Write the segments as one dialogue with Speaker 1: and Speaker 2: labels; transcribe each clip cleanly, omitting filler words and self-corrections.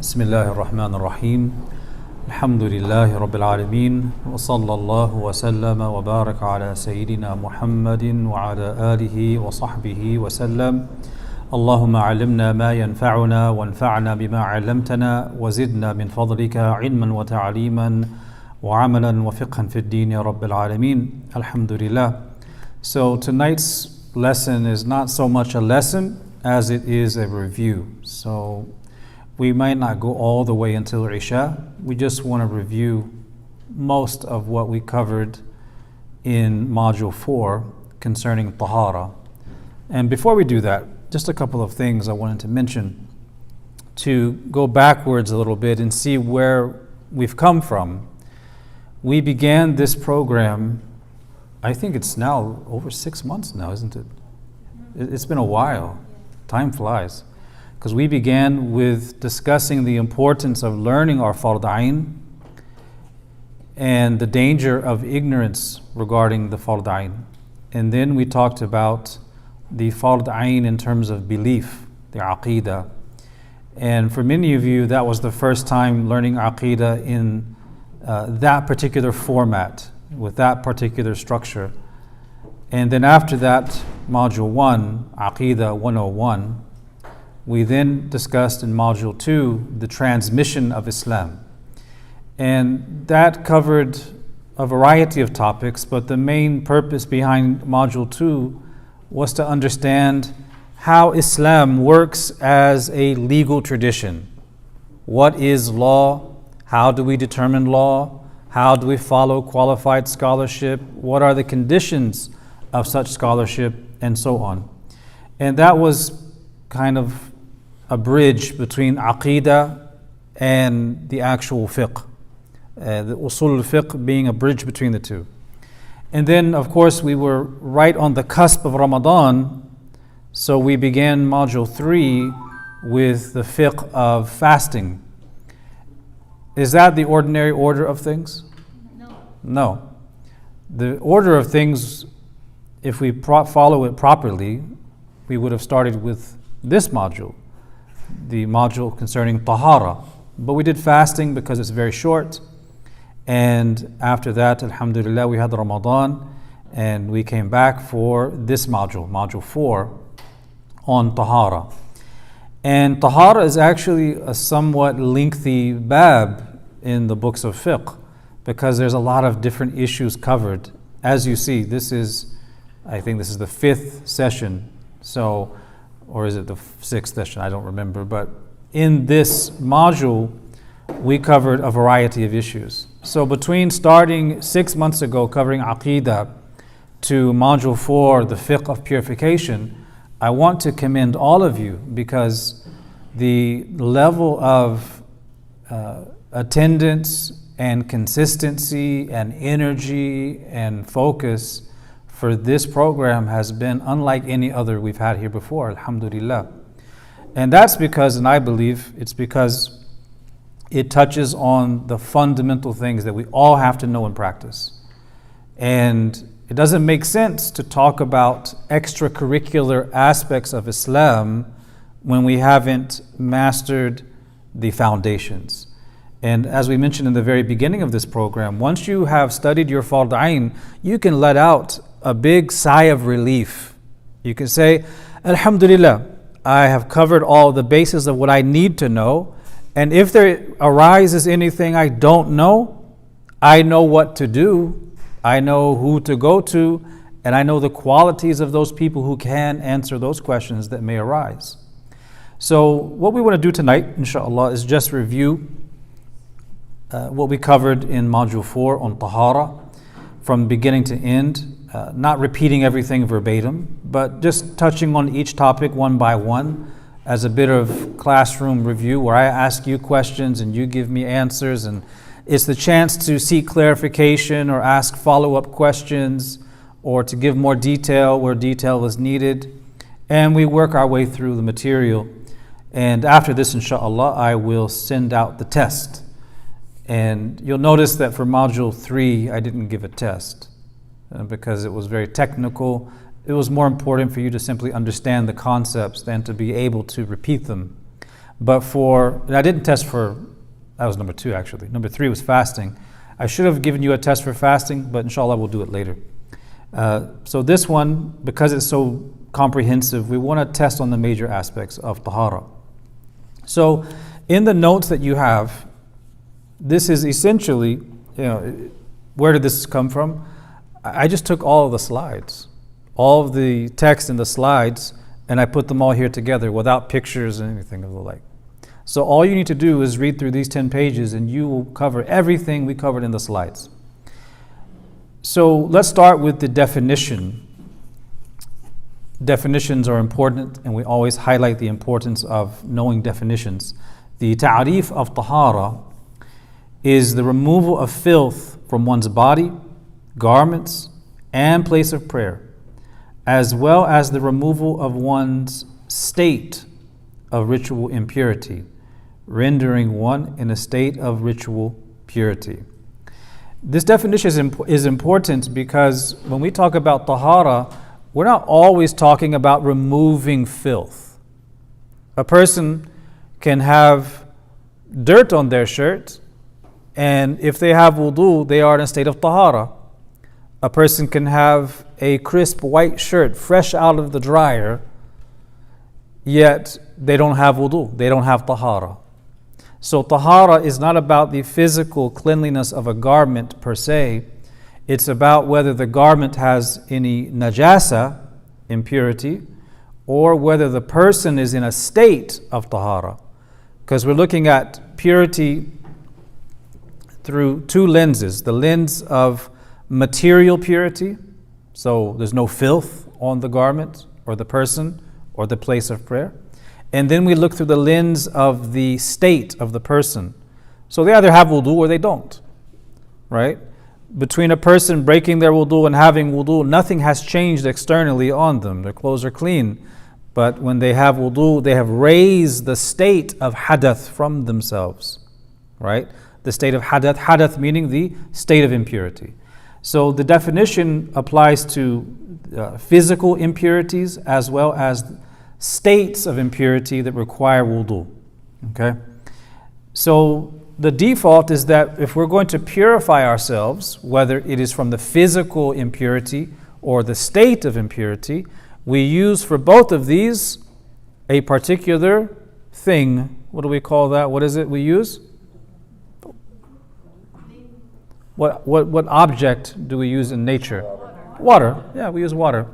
Speaker 1: بسم الله الرحمن الرحيم الحمد لله رب العالمين وصلى الله وسلم وبارك على سيدنا محمد وعلى آله وصحبه وسلم اللهم علمنا ما ينفعنا وانفعنا بما علمتنا وزدنا من فضلك علما وتعليما وعملا وفقها في الدين يا رب العالمين الحمد لله. So tonight's lesson is not so much a lesson as it is a review. So we might not go all the way until Isha. We just want to review most of what we covered in Module 4 concerning Tahara. And before we do that, just a couple of things I wanted to mention to go backwards a little bit and see where we've come from. We began this program, I think it's now over 6 months now, isn't it? It's been a while. Time flies. Because we began with discussing the importance of learning our Fard Ain and the danger of ignorance regarding the Fard Ain. And then we talked about the Fard Ain in terms of belief, the Aqidah. And for many of you, that was the first time learning Aqidah in that particular format, with that particular structure. And then after that, Module 1, Aqidah 101, we then discussed in Module 2 the transmission of Islam. And that covered a variety of topics, but the main purpose behind Module 2 was to understand how Islam works as a legal tradition. What is law? How do we determine law? How do we follow qualified scholarship? What are the conditions of such scholarship? And so on. And that was kind of a bridge between Aqidah and the actual Fiqh. The Usul al-Fiqh being a bridge between the two. And then, of course, we were right on the cusp of Ramadan, so we began Module 3 with the Fiqh of fasting. Is that the ordinary order of things? No. The order of things, if we follow it properly, we would have started with this module, the module concerning Tahara. But we did fasting because it's very short. And after that, alhamdulillah, we had Ramadan and we came back for this module, Module 4, on Tahara. And Tahara is actually a somewhat lengthy bab in the books of fiqh because there's a lot of different issues covered. As you see, I think this is the 5th session, so, or is it the 6th session? I don't remember. But in this module, we covered a variety of issues. So between starting 6 months ago covering Aqidah to Module 4, the Fiqh of Purification, I want to commend all of you because the level of attendance and consistency and energy and focus for this program has been unlike any other we've had here before, alhamdulillah. And that's because, and I believe it's because it touches on the fundamental things that we all have to know and practice. And it doesn't make sense to talk about extracurricular aspects of Islam when we haven't mastered the foundations. And as we mentioned in the very beginning of this program, once you have studied your Fard Ain, you can let out a big sigh of relief. You can say, Alhamdulillah, I have covered all the bases of what I need to know. And if there arises anything I don't know, I know what to do. I know who to go to. And I know the qualities of those people who can answer those questions that may arise. So what we want to do tonight, inshallah, is just review what we covered in Module 4 on Tahara from beginning to end. Not repeating everything verbatim, but just touching on each topic one by one as a bit of classroom review where I ask you questions and you give me answers, and it's the chance to seek clarification or ask follow-up questions or to give more detail where detail is needed. And we work our way through the material. And after this, inshallah, I will send out the test. And you'll notice that for Module 3, I didn't give a test. Because it was very technical. It was more important for you to simply understand the concepts than to be able to repeat them. And I didn't test for, that was number 2 actually. Number 3 was fasting. I should have given you a test for fasting, but inshallah we'll do it later. So this one, because it's so comprehensive, we want to test on the major aspects of tahara. So in the notes that you have, this is essentially, where did this come from? I just took all of the slides, all of the text in the slides, and I put them all here together without pictures and anything of the like. So all you need to do is read through these 10 pages and you will cover everything we covered in the slides. So let's start with the definition. Definitions are important, and we always highlight the importance of knowing definitions. The ta'rif of tahara is the removal of filth from one's body, garments, and place of prayer, as well as the removal of one's state of ritual impurity, rendering one in a state of ritual purity. This definition is important because when we talk about tahara, we're not always talking about removing filth. A person can have dirt on their shirt, and if they have wudu, they are in a state of tahara. A person can have a crisp white shirt fresh out of the dryer, yet they don't have wudu, they don't have tahara. So tahara is not about the physical cleanliness of a garment per se. It's about whether the garment has any najasa, impurity, or whether the person is in a state of tahara. Because we're looking at purity through 2 lenses. The lens of material purity, so there's no filth on the garment or the person or the place of prayer. And then we look through the lens of the state of the person. So they either have wudu or they don't, right? Between a person breaking their wudu and having wudu, nothing has changed externally on them. Their clothes are clean. But when they have wudu, they have raised the state of hadath from themselves, right? The state of hadath meaning the state of impurity. So the definition applies to physical impurities as well as states of impurity that require wudu, okay? So the default is that if we're going to purify ourselves, whether it is from the physical impurity or the state of impurity, we use for both of these a particular thing. What do we call that? What is it we use? What object do we use in nature? Water. Yeah, we use water.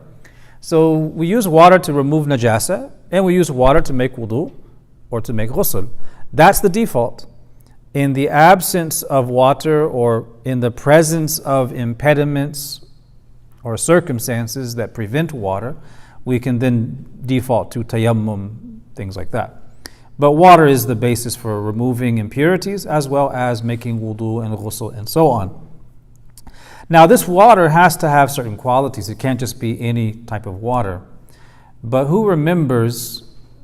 Speaker 1: So we use water to remove najasa, and we use water to make wudu or to make ghusl. That's the default. In the absence of water or in the presence of impediments or circumstances that prevent water, we can then default to tayammum, things like that. But water is the basis for removing impurities as well as making wudu and ghusl and so on. Now this water has to have certain qualities. It can't just be any type of water. But who remembers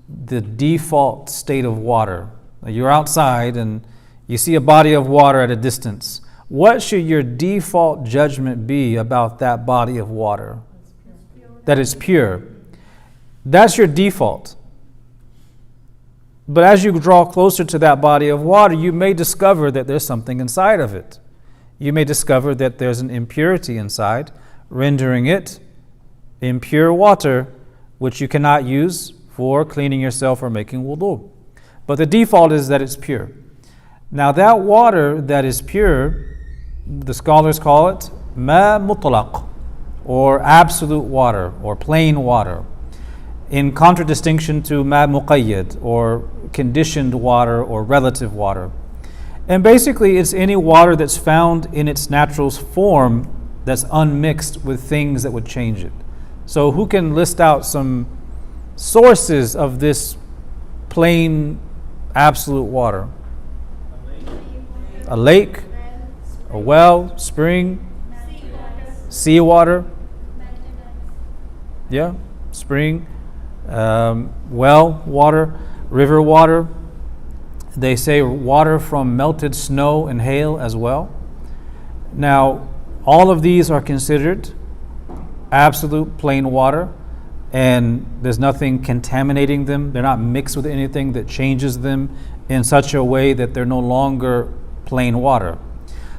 Speaker 1: the default state of water? You're outside and you see a body of water at a distance. What should your default judgment be about that body of water? That it's pure. That's your default. But as you draw closer to that body of water, you may discover that there's something inside of it. You may discover that there's an impurity inside, rendering it impure water, which you cannot use for cleaning yourself or making wudu. But the default is that it's pure. Now that water that is pure, the scholars call it ma mutlaq, or absolute water, or plain water, in contradistinction to ma muqayyad, or conditioned water, or relative water. And basically it's any water that's found in its natural form that's unmixed with things that would change it. So who can list out some sources of this plain absolute water? A lake, a well, spring, seawater, yeah, spring, well water, river water. They say water from melted snow and hail as well. Now, all of these are considered absolute plain water, and there's nothing contaminating them. They're not mixed with anything that changes them in such a way that they're no longer plain water.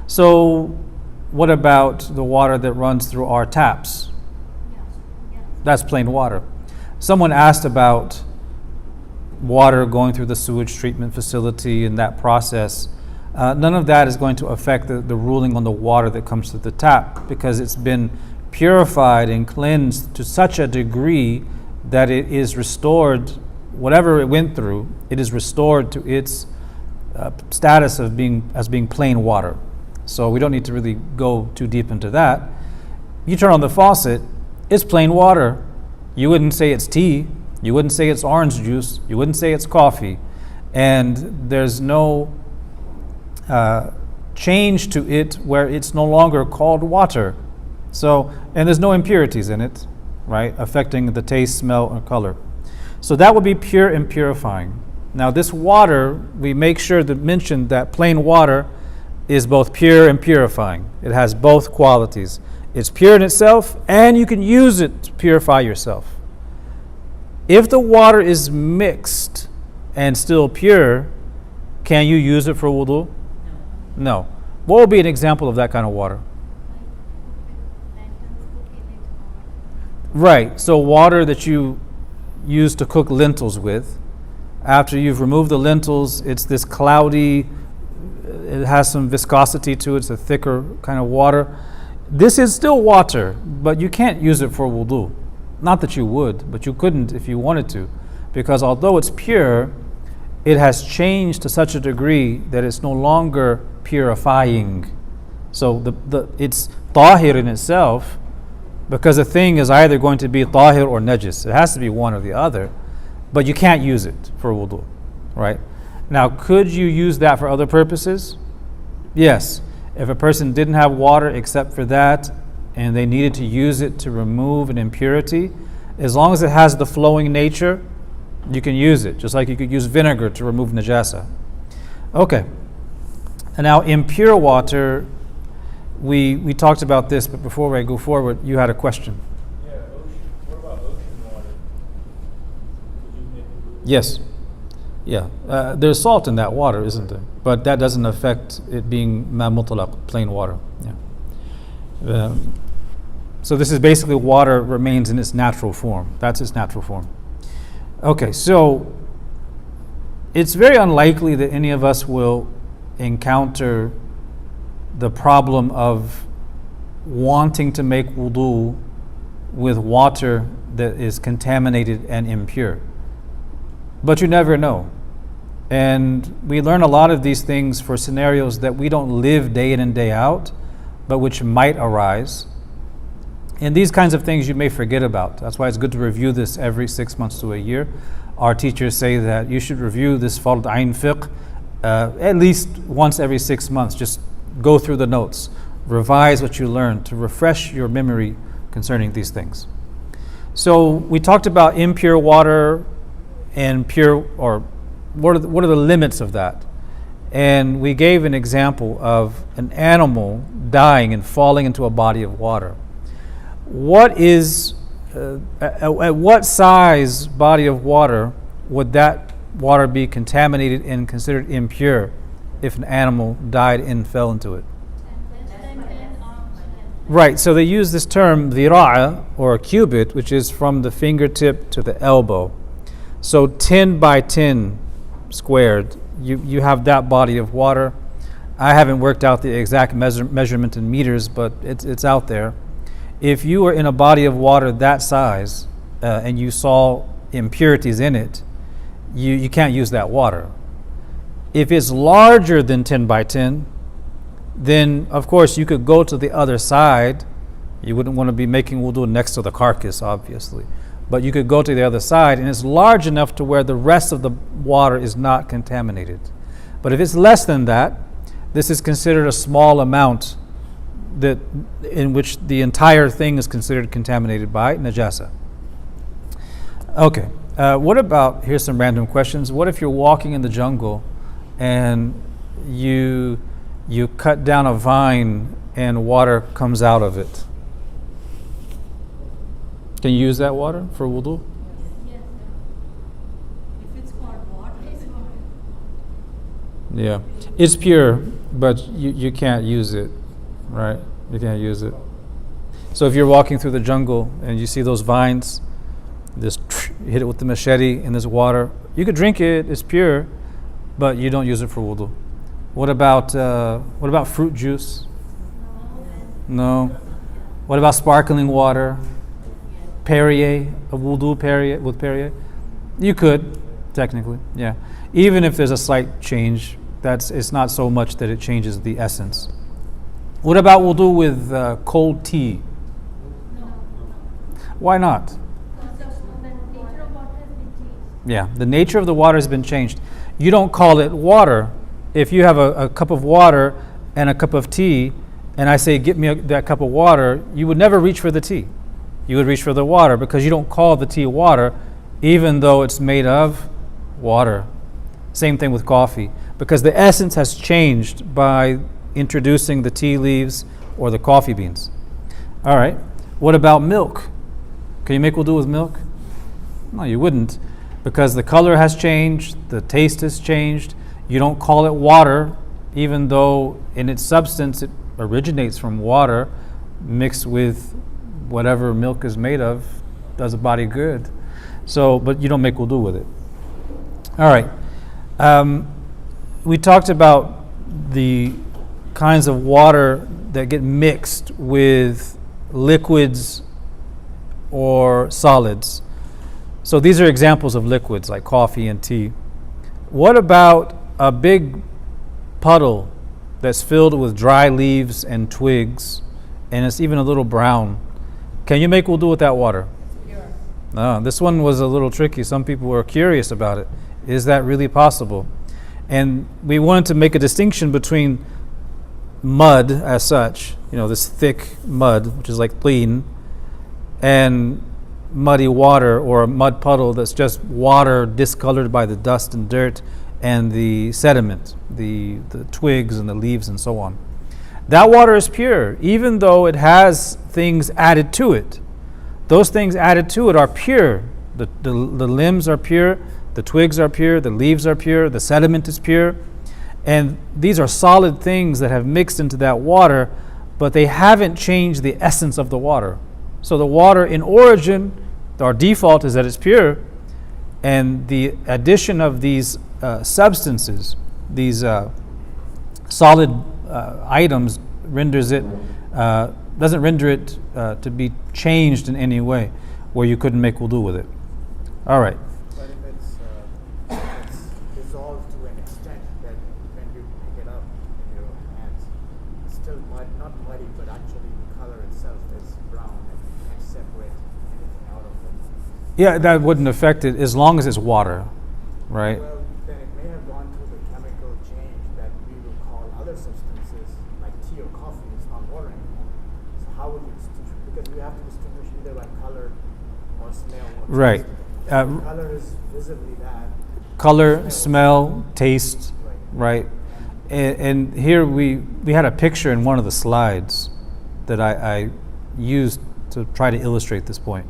Speaker 1: So what about the water that runs through our taps? That's plain water. Someone asked about water going through the sewage treatment facility and that process. None of that is going to affect the ruling on the water that comes through the tap, because it's been purified and cleansed to such a degree that it is restored, whatever it went through, it is restored to its status of being plain water. So we don't need to really go too deep into that. You turn on the faucet, it's plain water. You wouldn't say it's tea, you wouldn't say it's orange juice, you wouldn't say it's coffee, and there's no change to it where it's no longer called water. So, and there's no impurities in it, right, affecting the taste, smell, or color. So that would be pure and purifying. Now this water, we make sure to mention that plain water is both pure and purifying. It has both qualities. It's pure in itself, and you can use it to purify yourself. If the water is mixed and still pure, can you use it for wudu? No. What would be an example of that kind of water? Right, so water that you use to cook lentils with, after you've removed the lentils, it's this cloudy, it has some viscosity to it, it's a thicker kind of water. This is still water, but you can't use it for wudu. Not that you would, but you couldn't if you wanted to, because although it's pure, it has changed to such a degree that it's no longer purifying. So it's tahir in itself, because a thing is either going to be tahir or najis. It has to be one or the other, but you can't use it for wudu, right? Now, could you use that for other purposes? Yes. If a person didn't have water except for that, and they needed to use it to remove an impurity, as long as it has the flowing nature, you can use it, just like you could use vinegar to remove najasa. Okay. And now impure water, we talked about this, but before I go forward, you had a question.
Speaker 2: Yeah, ocean. What about ocean water? Would you make it?
Speaker 1: Yes. Yeah. There's salt in that water, isn't there? But that doesn't affect it being ma mutlaq, plain water. Yeah. So this is basically water remains in its natural form. That's its natural form. Okay, so it's very unlikely that any of us will encounter the problem of wanting to make wudu with water that is contaminated and impure. But you never know. And we learn a lot of these things for scenarios that we don't live day in and day out, but which might arise. And these kinds of things you may forget about. That's why it's good to review this every 6 months to a year. Our teachers say that you should review this Fard Ayn Fiqh at least once every 6 months. Just go through the notes, revise what you learned to refresh your memory concerning these things. So we talked about impure water and pure, or what are the limits of that? And we gave an example of an animal dying and falling into a body of water. What is, at what size body of water would that water be contaminated and considered impure if an animal died and fell into it? Right, so they use this term dhira'a, or a cubit, which is from the fingertip to the elbow. So 10 by 10 squared, you have that body of water. I haven't worked out the exact measurement in meters, but it's out there. If you were in a body of water that size and you saw impurities in it, you can't use that water. If it's larger than 10 by 10, then of course you could go to the other side. You wouldn't want to be making wudu next to the carcass, obviously. But you could go to the other side, and it's large enough to where the rest of the water is not contaminated. But if it's less than that, this is considered a small amount that in which the entire thing is considered contaminated by najasa. Okay, what about, here's some random questions. What if you're walking in the jungle and you cut down a vine and water comes out of it? Can you use that water for wudu?
Speaker 3: Yes. If it's called water, it's water.
Speaker 1: Yeah. It's pure, but you can't use it, right? You can't use it. So if you're walking through the jungle and you see those vines, just hit it with the machete in this water, you could drink it, it's pure, but you don't use it for wudu. What about fruit juice? No. What about sparkling water? Perrier, a wudu Perrier with Perrier? You could, technically, yeah. Even if there's a slight change, it's not so much that it changes the essence. What about wudu with cold tea? Why not? Yeah, the nature of the water has been changed. You don't call it water. If you have a cup of water and a cup of tea, and I say, get me that cup of water, you would never reach for the tea. You would reach for the water because you don't call the tea water, even though it's made of water. Same thing with coffee, because the essence has changed by introducing the tea leaves or the coffee beans. All right, what about milk? Can you make wudu with milk? No, you wouldn't, because the color has changed, the taste has changed. You don't call it water, even though in its substance it originates from water mixed with whatever milk is made of, does a body good. So, but you don't make wudu with it. All right. We talked about the kinds of water that get mixed with liquids or solids. So these are examples of liquids like coffee and tea. What about a big puddle that's filled with dry leaves and twigs, and it's even a little brown? Can you make wudu with that water?
Speaker 3: Pure.
Speaker 1: No, this one was a little tricky. Some people were curious about it. Is that really possible? And we wanted to make a distinction between mud as such, this thick mud, which is like clean, and muddy water or a mud puddle that's just water discolored by the dust and dirt and the sediment, the twigs and the leaves and so on. That water is pure, even though it has things added to it. Those things added to it are pure. The limbs are pure, the twigs are pure, the leaves are pure, the sediment is pure. And these are solid things that have mixed into that water, but they haven't changed the essence of the water. So the water in origin, our default is that it's pure, and the addition of these substances, these solid items, doesn't render it to be changed in any way where you couldn't make wudu with it. All right.
Speaker 2: But if it's dissolved to an extent that when you pick it up in your hands, it's still not muddy, but actually the color itself is brown and you can't separate anything out of it.
Speaker 1: Yeah, that wouldn't affect it as long as it's water, right?
Speaker 2: Well, then it may have gone through the chemical change that we would call other substances, like tea or coffee, it's not water anymore. So how would you distinguish? Because we have to distinguish either by color or smell. Or
Speaker 1: Right.
Speaker 2: taste. Color is visibly that.
Speaker 1: Color, smell, taste, right? And here we had a picture in one of the slides that I used to try to illustrate this point.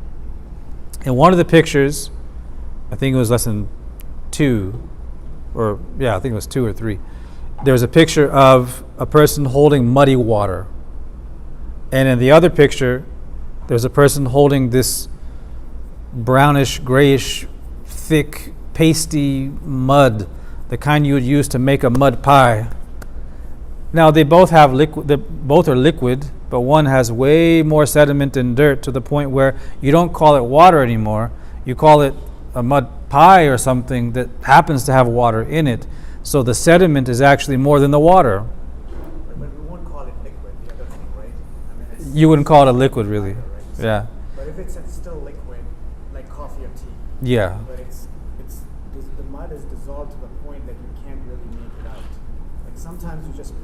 Speaker 1: In one of the pictures, I think it was lesson 2, I think it was 2 or 3. There was a picture of a person holding muddy water. And in the other picture, there's a person holding this brownish, grayish, thick, pasty mud, the kind you would use to make a mud pie. Now they both have both are liquid, but one has way more sediment and dirt to the point where you don't call it water anymore. You call it a mud pie or something that happens to have water in it. So the sediment is actually more than the water.
Speaker 2: But we won't call it liquid, the other thing, right? I mean,
Speaker 1: You wouldn't call it a liquid, really.
Speaker 2: Right? So-
Speaker 1: Yeah.
Speaker 2: But if it's still liquid, like coffee or tea,
Speaker 1: Yeah.
Speaker 2: but the mud is dissolved to the point that you can't really make it out. Like sometimes you just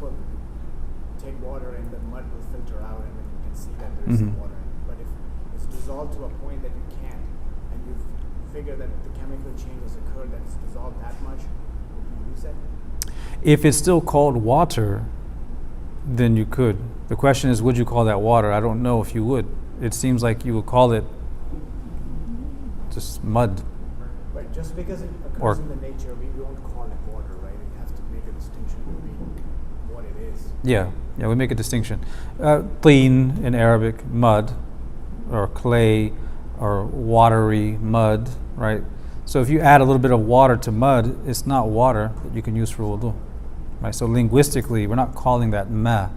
Speaker 2: take water and the mud will filter out and then you can see that there is some water in it. But if it's dissolved to a point that you can't, and you figure that the chemical change has occurred that it's dissolved that much, would you use it?
Speaker 1: If it's still called water, then you could. The question is, would you call that water? I don't know if you would. It seems like you would call it just mud.
Speaker 2: Right, just because it occurs
Speaker 1: Or-
Speaker 2: in the nature, we won't call it water, right? It has to make a distinction between what it is.
Speaker 1: Yeah, we make a distinction. Teen in Arabic, mud, or clay, or watery mud, right? So if you add a little bit of water to mud, it's not water that you can use for wudu, right? So linguistically, we're not calling that ma,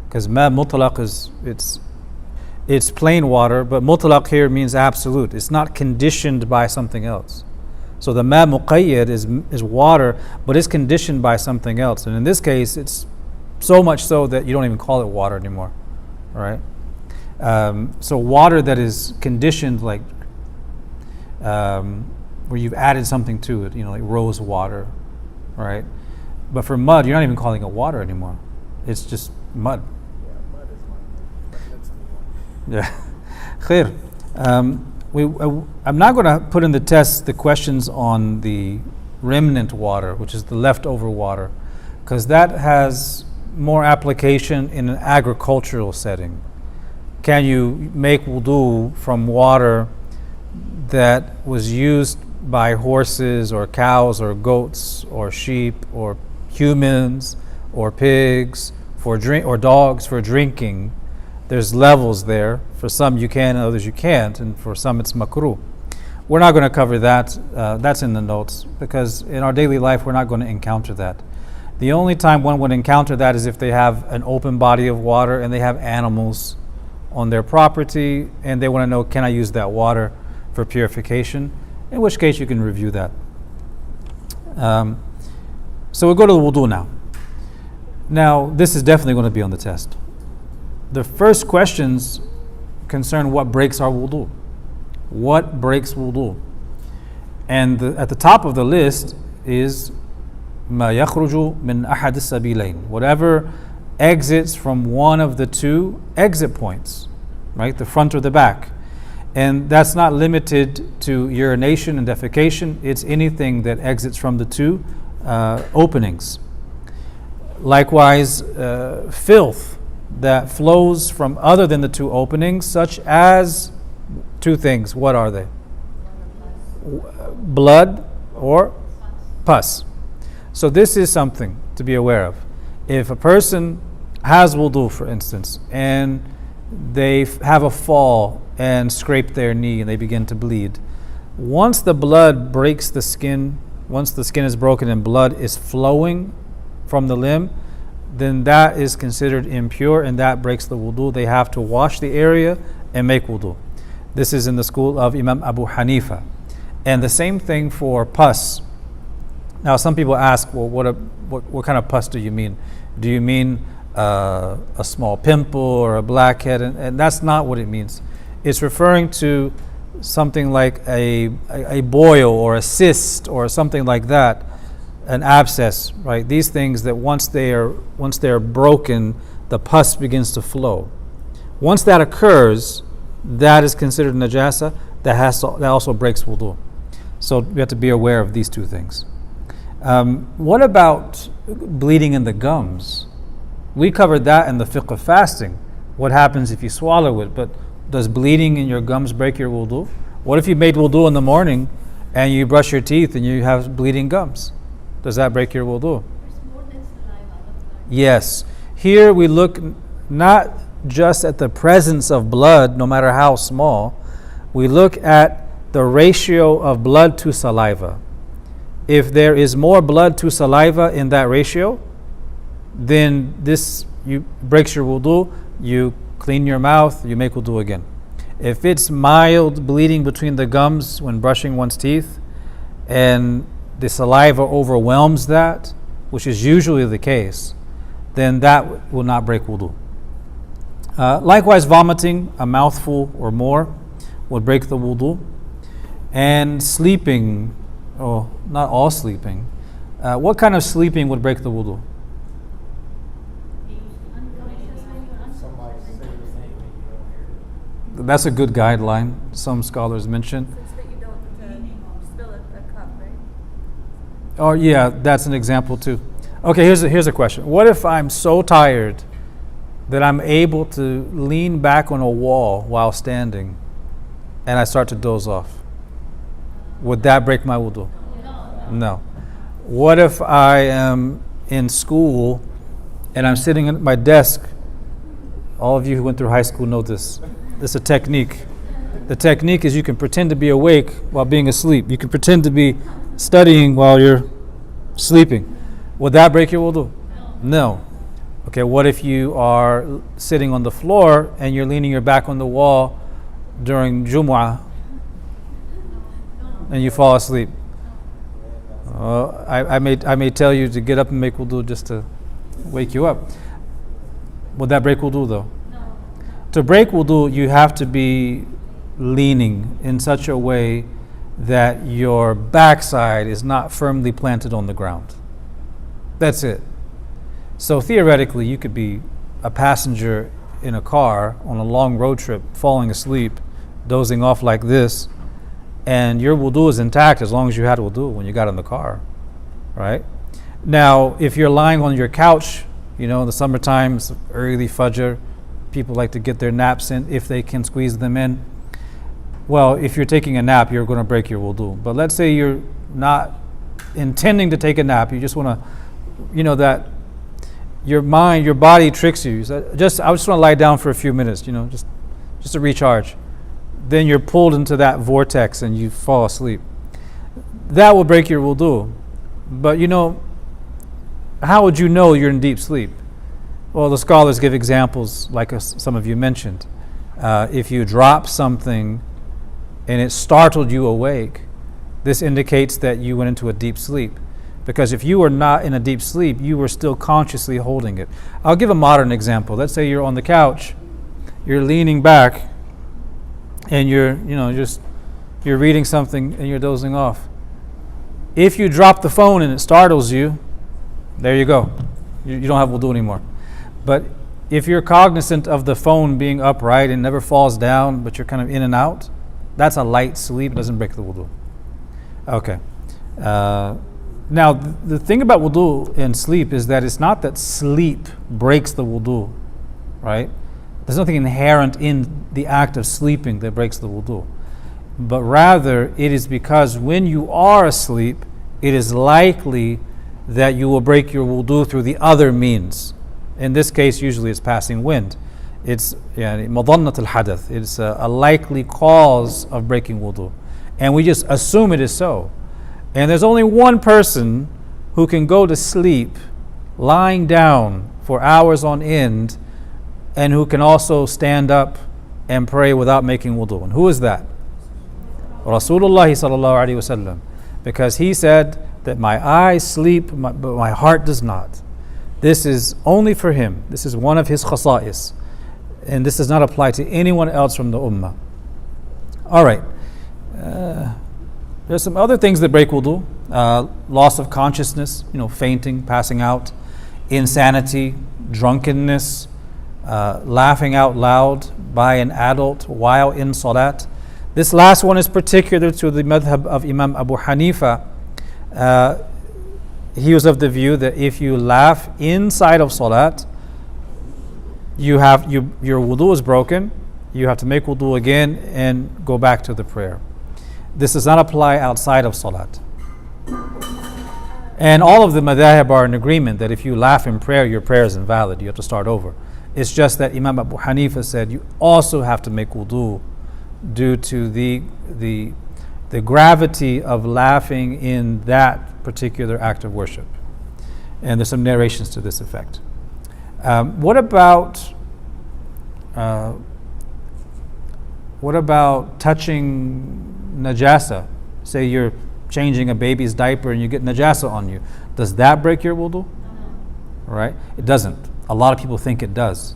Speaker 1: because ma mutlaq it's plain water, but mutlaq here means absolute. It's not conditioned by something else. So the ma muqayyad is water, but it's conditioned by something else. And in this case, it's so much so that you don't even call it water anymore, right? So water that is conditioned, like where you've added something to it, like rose water, right? But for mud, you're not even calling it water anymore. It's just mud.
Speaker 2: Yeah, mud is mud. But let's move on.
Speaker 1: Yeah. I'm not going to put in the test the questions on the remnant water, which is the leftover water, because that has more application in an agricultural setting. Can you make wudu from water that was used by horses or cows or goats or sheep or humans or pigs or dogs for drinking? There's levels there. For some you can, others you can't, and for some it's makruh. We're not going to cover that. That's in the notes, because in our daily life we're not going to encounter that. The only time one would encounter that is if they have an open body of water and they have animals on their property and they want to know, can I use that water for purification? In which case you can review that. So we'll go to the wudu now. Now, this is definitely going to be on the test. The first questions concern what breaks our wudu. What breaks wudu? And at the top of the list is ما يخرج من أحد السبيلين. Whatever exits from one of the two exit points, right? The front or the back. And that's not limited to urination and defecation. It's anything that exits from the two openings. Likewise, filth that flows from other than the two openings, such as two things. What are they? Blood or pus. So this is something to be aware of. If a person has wudu, for instance, and they have a fall and scrape their knee and they begin to bleed, once the blood breaks the skin, once the skin is broken and blood is flowing from the limb, then that is considered impure and that breaks the wudu. They have to wash the area and make wudu. This is in the school of Imam Abu Hanifa. And the same thing for pus. Now some people ask, well, what kind of pus do you mean? Do you mean a small pimple or a blackhead? And that's not what it means. It's referring to something like a boil or a cyst or something like that, an abscess, right? These things that once they are broken, the pus begins to flow. Once that occurs, that is considered najasa. That also breaks wudu. So we have to be aware of these two things. What about bleeding in the gums? We covered that in the fiqh of fasting. What happens if you swallow it? But does bleeding in your gums break your wudu? What if you made wudu in the morning and you brush your teeth and you have bleeding gums? Does that break your wudu? Yes. Here we look not just at the presence of blood, no matter how small. We look at the ratio of blood to saliva. If there is more blood to saliva in that ratio, then this breaks your wudu. You clean your mouth, you make wudu again. If it's mild bleeding between the gums when brushing one's teeth and the saliva overwhelms that, which is usually the case, then that will not break wudu. Likewise, vomiting, a mouthful or more, would break the wudu. And sleeping, not all sleeping. What kind of sleeping would break the wudu? That's a good guideline. Some scholars mention.
Speaker 3: It's that you don't spill a cup, right?
Speaker 1: Oh yeah, that's an example too. Okay, here's a question. What if I'm so tired that I'm able to lean back on a wall while standing and I start to doze off? Would that break my wudu? No. What if I am in school and I'm sitting at my desk? All of you who went through high school know this. This is a technique. The technique is you can pretend to be awake while being asleep. You can pretend to be studying while you're sleeping. Would that break your wudu? No. Okay, what if you are sitting on the floor and you're leaning your back on the wall during Jumu'ah and you fall asleep? I may tell you to get up and make wudu just to wake you up. Would that break wudu though?
Speaker 3: No.
Speaker 1: To break wudu, you have to be leaning in such a way that your backside is not firmly planted on the ground. That's it. So theoretically, you could be a passenger in a car on a long road trip, falling asleep, dozing off like this, and your wudu is intact as long as you had wudu when you got in the car, right? Now, if you're lying on your couch, in the summertime, it's early fajr, people like to get their naps in if they can squeeze them in. Well, if you're taking a nap, you're going to break your wudu. But let's say you're not intending to take a nap, you just want to, that your mind, your body tricks you. I just want to lie down for a few minutes, just to recharge. Then you're pulled into that vortex and you fall asleep. That will break your wudu. But how would you know you're in deep sleep? Well, the scholars give examples like some of you mentioned. If you drop something and it startled you awake, this indicates that you went into a deep sleep. Because if you were not in a deep sleep, you were still consciously holding it. I'll give a modern example. Let's say you're on the couch, you're leaning back, and you're reading something and you're dozing off. If you drop the phone and it startles you, there you go. You don't have wudu anymore. But if you're cognizant of the phone being upright and never falls down, but you're kind of in and out, that's a light sleep. It doesn't break the wudu. Okay. Now, the thing about wudu and sleep is that it's not that sleep breaks the wudu, right? There's nothing inherent in the act of sleeping that breaks the wudu. But rather, it is because when you are asleep, it is likely that you will break your wudu through the other means. In this case, usually it's passing wind. It's madannat al-hadath. It's a likely cause of breaking wudu. And we just assume it is so. And there's only one person who can go to sleep lying down for hours on end and who can also stand up and pray without making wudu. And who is that? Rasulullah sallallahu alaihi wasallam. Because he said that my eyes sleep, but my heart does not. This is only for him. This is one of his khasa'is. And this does not apply to anyone else from the ummah. All right. There's some other things that break wudu. Loss of consciousness, fainting, passing out, insanity, drunkenness, laughing out loud by an adult while in salat. This last one is particular to the madhab of Imam Abu Hanifa. He was of the view that if you laugh inside of salat, your wudu is broken. You have to make wudu again and go back to the prayer. This does not apply outside of salat. And all of the madhahib are in agreement that if you laugh in prayer, your prayer is invalid. You have to start over. It's just that Imam Abu Hanifa said you also have to make wudu due to the gravity of laughing in that particular act of worship. And there's some narrations to this effect. What about touching najasa? Say you're changing a baby's diaper and you get najasa on you. Does that break your wudu? No. Right? It doesn't. A lot of people think it does.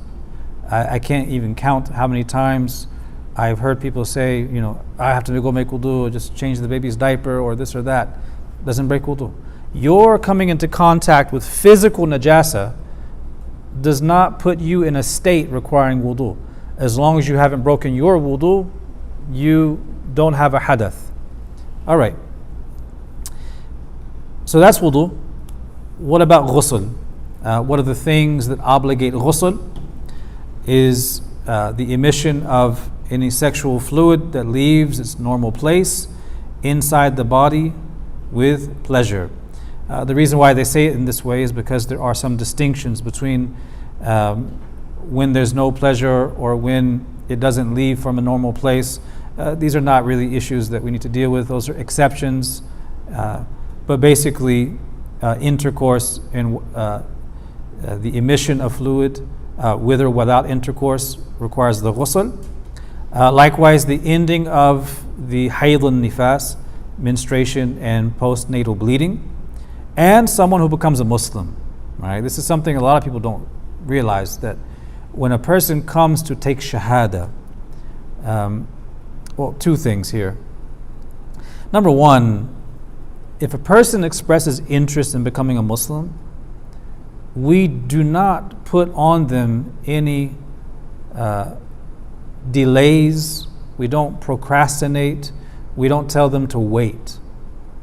Speaker 1: I can't even count how many times I've heard people say, I have to go make wudu, or just change the baby's diaper, or this or that. Doesn't break wudu. Your coming into contact with physical najasa does not put you in a state requiring wudu. As long as you haven't broken your wudu, you don't have a hadath. All right. So that's wudu. What about ghusl? What are the things that obligate ghusl? Is the emission of any sexual fluid that leaves its normal place inside the body with pleasure. The reason why they say it in this way is because there are some distinctions between when there's no pleasure or when it doesn't leave from a normal place. These are not really issues that we need to deal with. Those are exceptions. But basically, intercourse and the emission of fluid with or without intercourse requires the ghusl. Likewise, the ending of the hayd and nifas, menstruation and postnatal bleeding, and someone who becomes a Muslim. Right? This is something a lot of people don't realize, that when a person comes to take shahada, well, two things here. Number one, if a person expresses interest in becoming a Muslim, we do not put on them any delays. We don't procrastinate. We don't tell them to wait.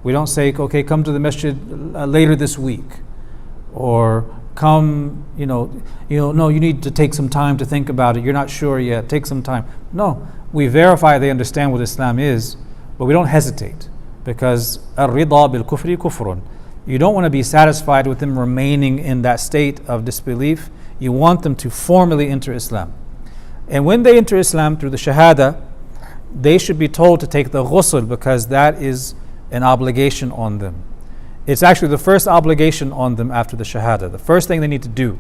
Speaker 1: We don't say, okay, come to the masjid later this week, or come, no, you need to take some time to think about it. You're not sure yet. Take some time. No, we verify they understand what Islam is, but we don't hesitate, because ar-rida bil kufri kufrun. You don't want to be satisfied with them remaining in that state of disbelief. You want them to formally enter Islam. And when they enter Islam through the shahada, they should be told to take the ghusl, because that is an obligation on them. It's actually the first obligation on them after the shahada, the first thing they need to do.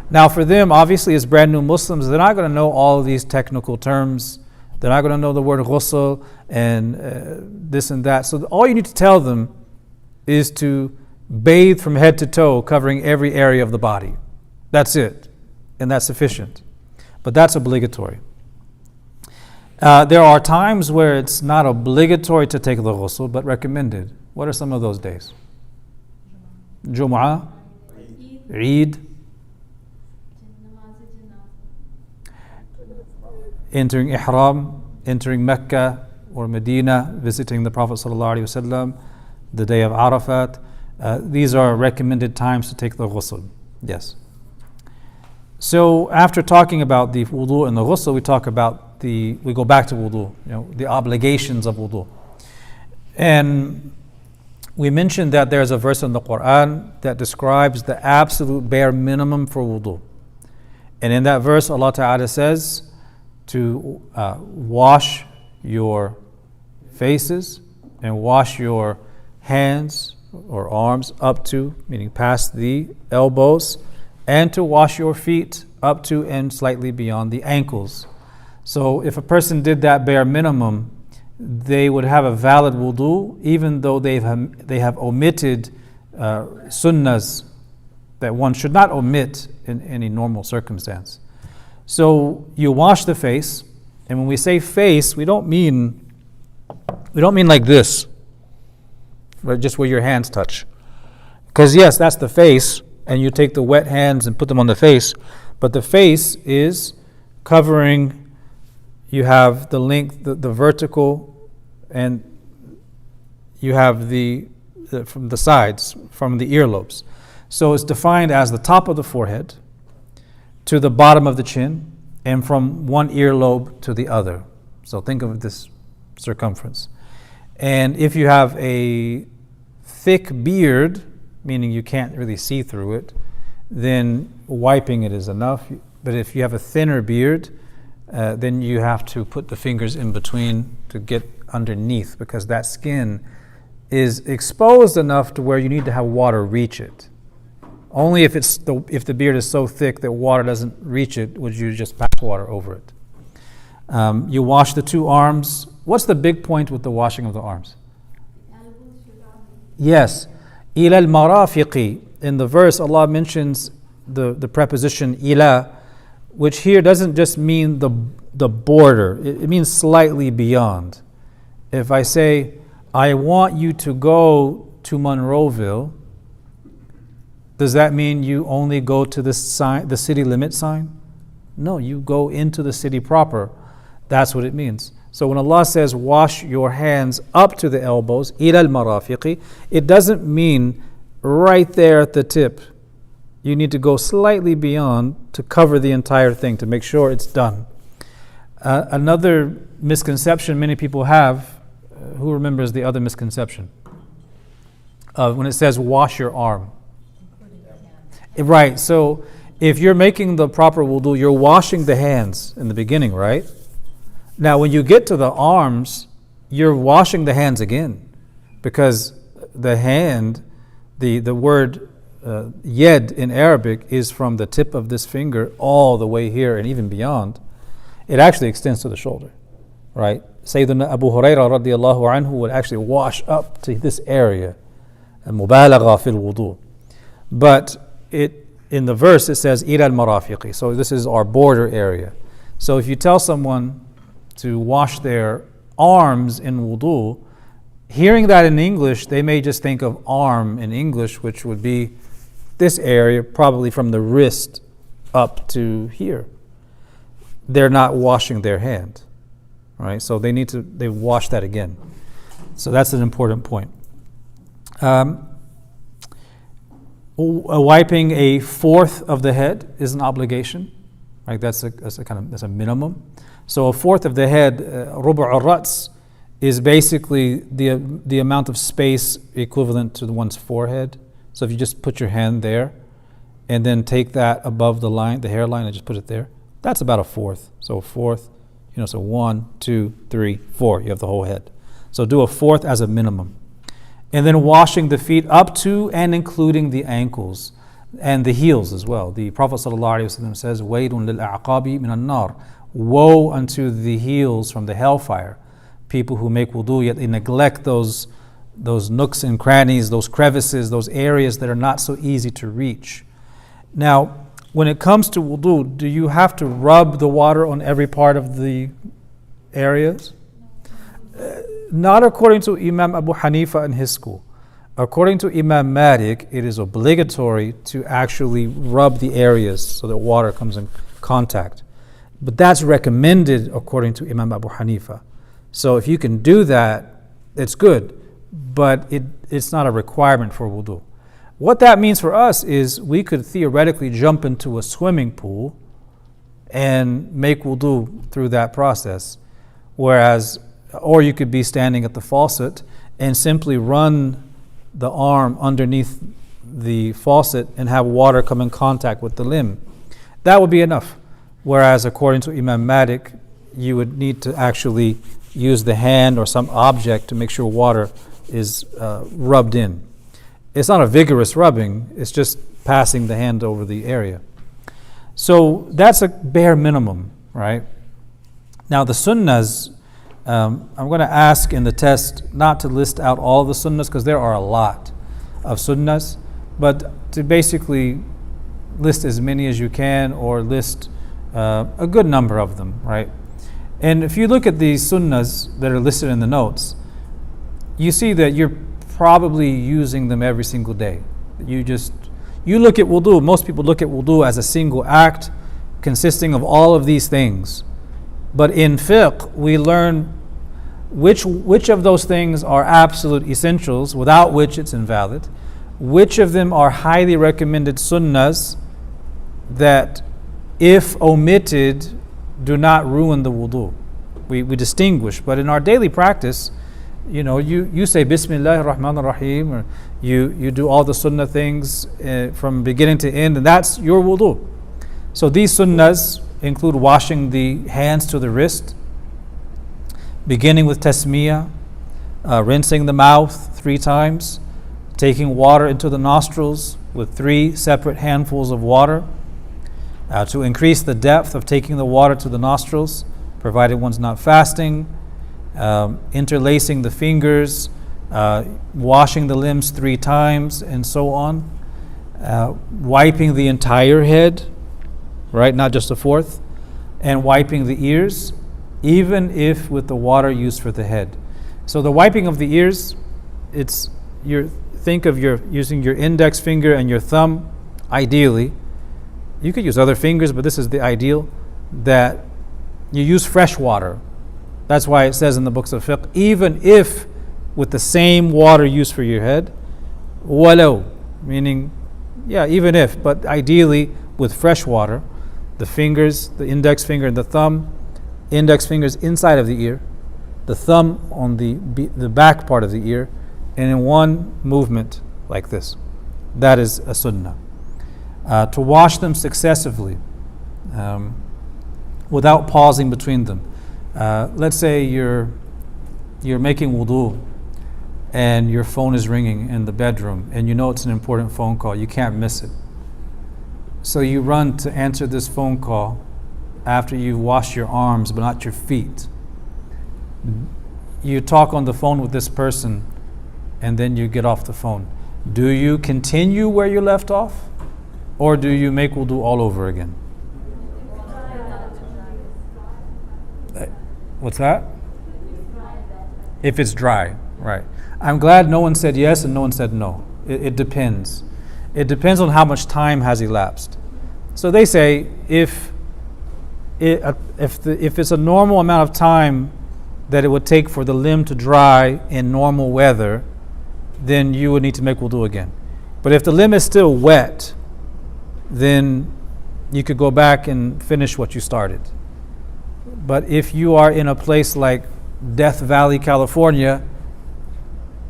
Speaker 1: Now for them, obviously as brand new Muslims, they're not going to know all of these technical terms. They're not going to know the word ghusl and this and that. So all you need to tell them is to bathe from head to toe, covering every area of the body. That's it. And that's sufficient. But that's obligatory. There are times where it's not obligatory to take the ghusl, but recommended. What are some of those days? Jum'ah, Eid, entering Ihram, entering Mecca or Medina, visiting the Prophet ﷺ, the day of Arafat. These are recommended times to take the ghusl. Yes. So after talking about the wudu and the ghusl, we go back to wudu, the obligations of wudu. And we mentioned that there's a verse in the Quran that describes the absolute bare minimum for wudu. And in that verse, Allah Ta'ala says to wash your faces and wash your hands or arms up to, meaning past the elbows, and to wash your feet up to and slightly beyond the ankles. So if a person did that bare minimum, they would have a valid wudu, even though they have omitted sunnahs that one should not omit in any normal circumstance. So you wash the face, and when we say face, we don't mean like this, right, just where your hands touch. Because yes, that's the face, and you take the wet hands and put them on the face, but the face is covering. You have the length, the vertical, and you have from the sides, from the earlobes. So it's defined as the top of the forehead to the bottom of the chin, and from one earlobe to the other. So think of this circumference. And if you have a thick beard, meaning you can't really see through it, then wiping it is enough. But if you have a thinner beard, then you have to put the fingers in between to get underneath, because that skin is exposed enough to where you need to have water reach it. Only if the beard is so thick that water doesn't reach it would you just pass water over it. You wash the two arms. What's the big point with the washing of the arms? Yes. إِلَى الْمَرَافِقِ. In the verse, Allah mentions the preposition ila, which here doesn't just mean the border. It means slightly beyond. If I say, I want you to go to Monroeville, does that mean you only go to the city limit sign? No, you go into the city proper. That's what it means. So when Allah says wash your hands up to the elbows, إِلَى الْمَرَافِقِ, it doesn't mean right there at the tip. You need to go slightly beyond to cover the entire thing to make sure it's done. Another misconception many people have who remembers the other misconception? When it says wash your arm. Right, so if you're making the proper wudu, you're washing the hands in the beginning, right? Now, when you get to the arms, you're washing the hands again, because the hand, the word yed in Arabic is from the tip of this finger all the way here and even beyond. It actually extends to the shoulder, right? Sayyidina Abu Hurairah radiallahu anhu would actually wash up to this area, mubalagha fil wudu. But in the verse it says ila al-marafiqi, so this is our border area. So if you tell someone to wash their arms in wudu, hearing that in English, they may just think of arm in English, which would be this area, probably from the wrist up to here. They're not washing their hand, right? So they wash that again. So that's an important point. Wiping a fourth of the head is an obligation, right? That's a minimum. So a fourth of the head, rubu' al-rats, is basically the amount of space equivalent to one's forehead. So if you just put your hand there and then take that above the line, the hairline, and just put it there, that's about a fourth. So a fourth, so 1, 2, 3, 4, you have the whole head. So do a fourth as a minimum. And then washing the feet up to and including the ankles and the heels as well. The Prophet ﷺ says, وَيْلٌ لِلْأَعْقَابِ مِنَ النَّارِ, woe unto the heels from the hellfire. People who make wudu yet they neglect those nooks and crannies, those crevices, those areas that are not so easy to reach. Now, when it comes to wudu, do you have to rub the water on every part of the areas? Not according to Imam Abu Hanifa and his school. According to Imam Malik, it is obligatory to actually rub the areas so that water comes in contact. But that's recommended according to Imam Abu Hanifa. So if you can do that, it's good, but it's not a requirement for wudu. What that means for us is we could theoretically jump into a swimming pool and make wudu through that process. Or you could be standing at the faucet and simply run the arm underneath the faucet and have water come in contact with the limb. That would be enough. Whereas according to Imam Malik, you would need to actually use the hand or some object to make sure water is rubbed in. It's not a vigorous rubbing, it's just passing the hand over the area. So that's a bare minimum, right? Now the sunnahs, I'm going to ask in the test not to list out all of the sunnahs because there are a lot of sunnahs, but to basically list as many as you can or list a good number of them, right? And if you look at these sunnahs that are listed in the notes, you see that you're probably using them every single day. You look at wudu, most people look at wudu as a single act consisting of all of these things. But in fiqh, we learn which of those things are absolute essentials, without which it's invalid, which of them are highly recommended sunnahs that, if omitted, do not ruin the wudu. We distinguish, but in our daily practice, you say Bismillah ar-Rahman ar-Rahim, or you do all the sunnah things from beginning to end, and that's your wudu. So these sunnahs include washing the hands to the wrist, beginning with tasmiyah, rinsing the mouth 3 times, taking water into the nostrils with 3 separate handfuls of water, to increase the depth of taking the water to the nostrils, provided one's not fasting, interlacing the fingers, washing the limbs 3 times, and so on, wiping the entire head, right, not just a fourth, and wiping the ears, even if with the water used for the head. So the wiping of the ears, think of using your index finger and your thumb, ideally. You could use other fingers, but this is the ideal, that you use fresh water. That's why it says in the books of fiqh, even if with the same water used for your head, walau, meaning, even if, but ideally with fresh water, the fingers, the index finger and the thumb, index fingers inside of the ear, the thumb on the back part of the ear, and in one movement like this. That is a sunnah. To wash them successively without pausing between them. Let's say you're making wudu and your phone is ringing in the bedroom and you know it's an important phone call. You can't miss it. So you run to answer this phone call after you've washed your arms but not your feet. You talk on the phone with this person and then you get off the phone. Do you continue where you left off, or do you make wudu all over again? What's that? If it's dry, right. I'm glad no one said yes and no one said no. It depends. It depends on how much time has elapsed. So they say if it's a normal amount of time that it would take for the limb to dry in normal weather, then you would need to make wudu again. But if the limb is still wet, then you could go back and finish what you started. But if you are in a place like Death Valley, California,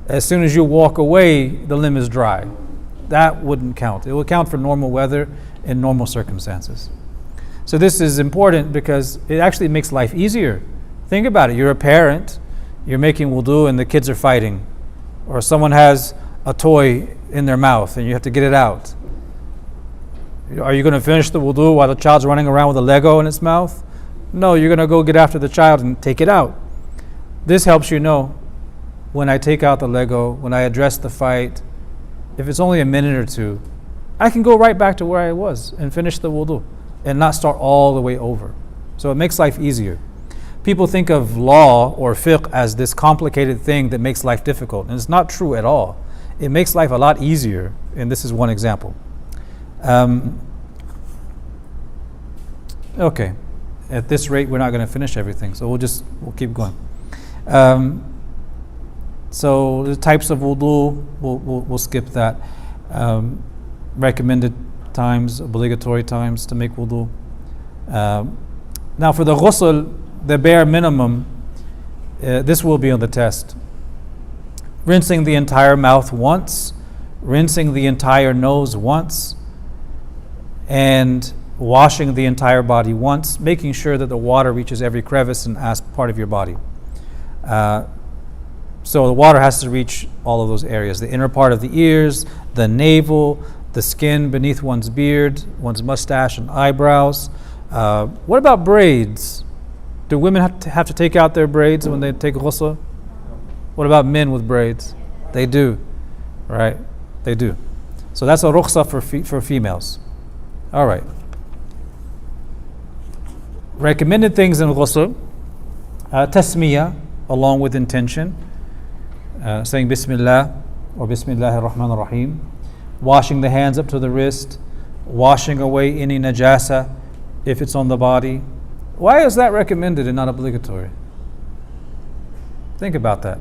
Speaker 1: as soon as you walk away, the limb is dry. That wouldn't count. It would count for normal weather in normal circumstances. So this is important because it actually makes life easier. Think about it. You're a parent, you're making wudu and the kids are fighting. Or someone has a toy in their mouth and you have to get it out. Are you going to finish the wudu while the child's running around with a Lego in its mouth? No, you're going to go get after the child and take it out. This helps you know when I take out the Lego, when I address the fight, if it's only a minute or two, I can go right back to where I was and finish the wudu and not start all the way over. So it makes life easier. People think of law or fiqh as this complicated thing that makes life difficult, and it's not true at all. It makes life a lot easier, and this is one example. Okay, at this rate, we're not going to finish everything, so we'll keep going. So the types of wudu, we'll skip that. Recommended times, obligatory times to make wudu. Now for the ghusl, the bare minimum, this will be on the test. Rinsing the entire mouth once, rinsing the entire nose once, and washing the entire body once, making sure that the water reaches every crevice and part of your body. So the water has to reach all of those areas, the inner part of the ears, the navel, the skin beneath one's beard, one's mustache and eyebrows. What about braids? Do women have to take out their braids when they take ghusl? What about men with braids? They do, right? They do. So that's a rukhsa for females. All right. Recommended things in ghusl, tasmiyah, along with intention, saying Bismillah or Bismillahir Rahmanir Rahim, washing the hands up to the wrist, washing away any najasa if it's on the body. Why is that recommended and not obligatory? Think about that.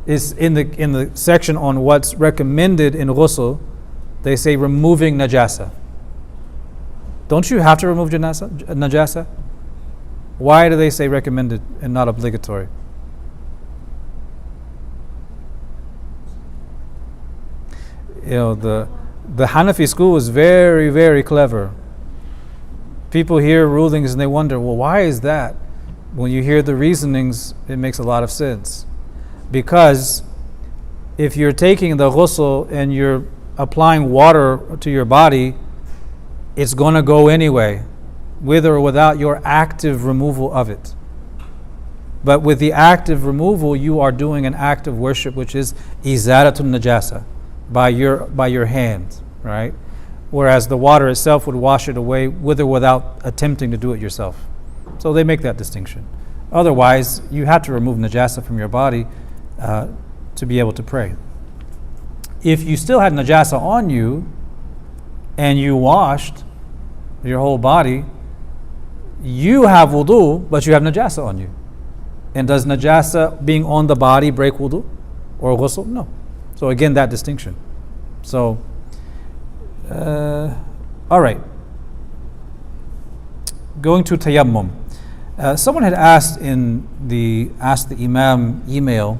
Speaker 1: It's in the section on what's recommended in ghusl, they say removing najasa. Don't you have to remove najasa? Why do they say recommended and not obligatory? You know, the Hanafi school is very, very clever. People hear rulings and they wonder, well, why is that? When you hear the reasonings, it makes a lot of sense. Because if you're taking the ghusl and you're applying water to your body, it's going to go anyway, with or without your active removal of it. But with the active removal, you are doing an act of worship, which is izaratun najasa, by your hand, right? Whereas the water itself would wash it away with or without attempting to do it yourself. So they make that distinction. Otherwise, you have to remove najasa from your body to be able to pray. If you still had najasa on you and you washed your whole body, you have wudu, but you have najasa on you. And does najasa being on the body break wudu or ghusl? No. So again, that distinction. So, all right. Going to tayammum. Someone had asked in the Ask the Imam email,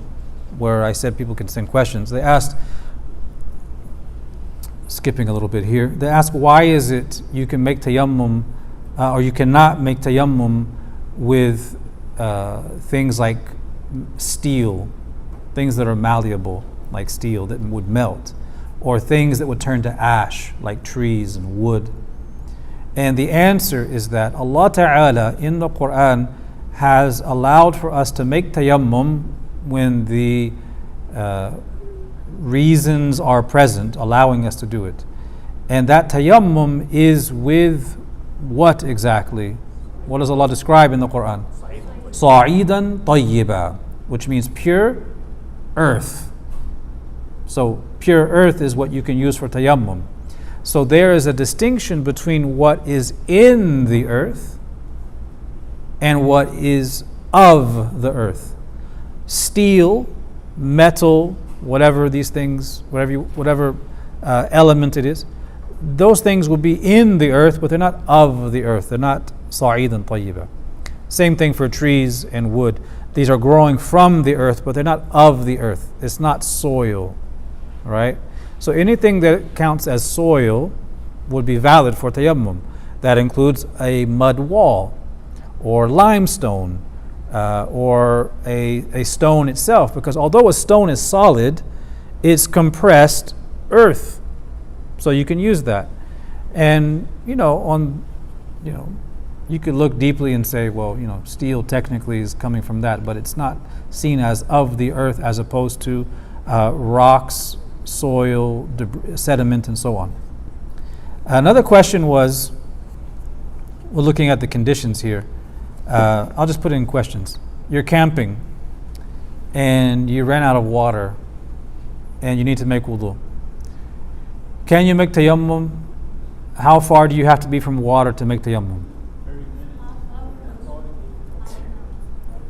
Speaker 1: where I said people could send questions. They asked, skipping a little bit here, they asked, why is it you can make tayammum or you cannot make tayammum with things like steel, things that are malleable like steel that would melt, or things that would turn to ash like trees and wood? And the answer is that Allah Ta'ala in the Quran has allowed for us to make tayammum when the reasons are present allowing us to do it. And that tayammum is with what exactly? What does Allah describe in the Quran? Sa'idan tayyiba, which means pure earth. So pure earth is what you can use for tayammum. So there is a distinction between what is in the earth and what is of the earth. Steel, metal, whatever these things, whatever element it is, those things will be in the earth, but they're not of the earth. They're not sa'idan tayyiba. Same thing for trees and wood. These are growing from the earth, but they're not of the earth. It's not soil, right? So anything that counts as soil would be valid for tayammum. That includes a mud wall, or limestone, or a stone itself, because although a stone is solid, it's compressed earth. So you can use that. And you could look deeply and say, well, steel technically is coming from that, but it's not seen as of the earth as opposed to rocks, soil, sediment, and so on. Another question was, we're looking at the conditions here. I'll just put it in questions. You're camping and you ran out of water and you need to make wudu. Can you make tayammum? How far do you have to be from water to make tayammum?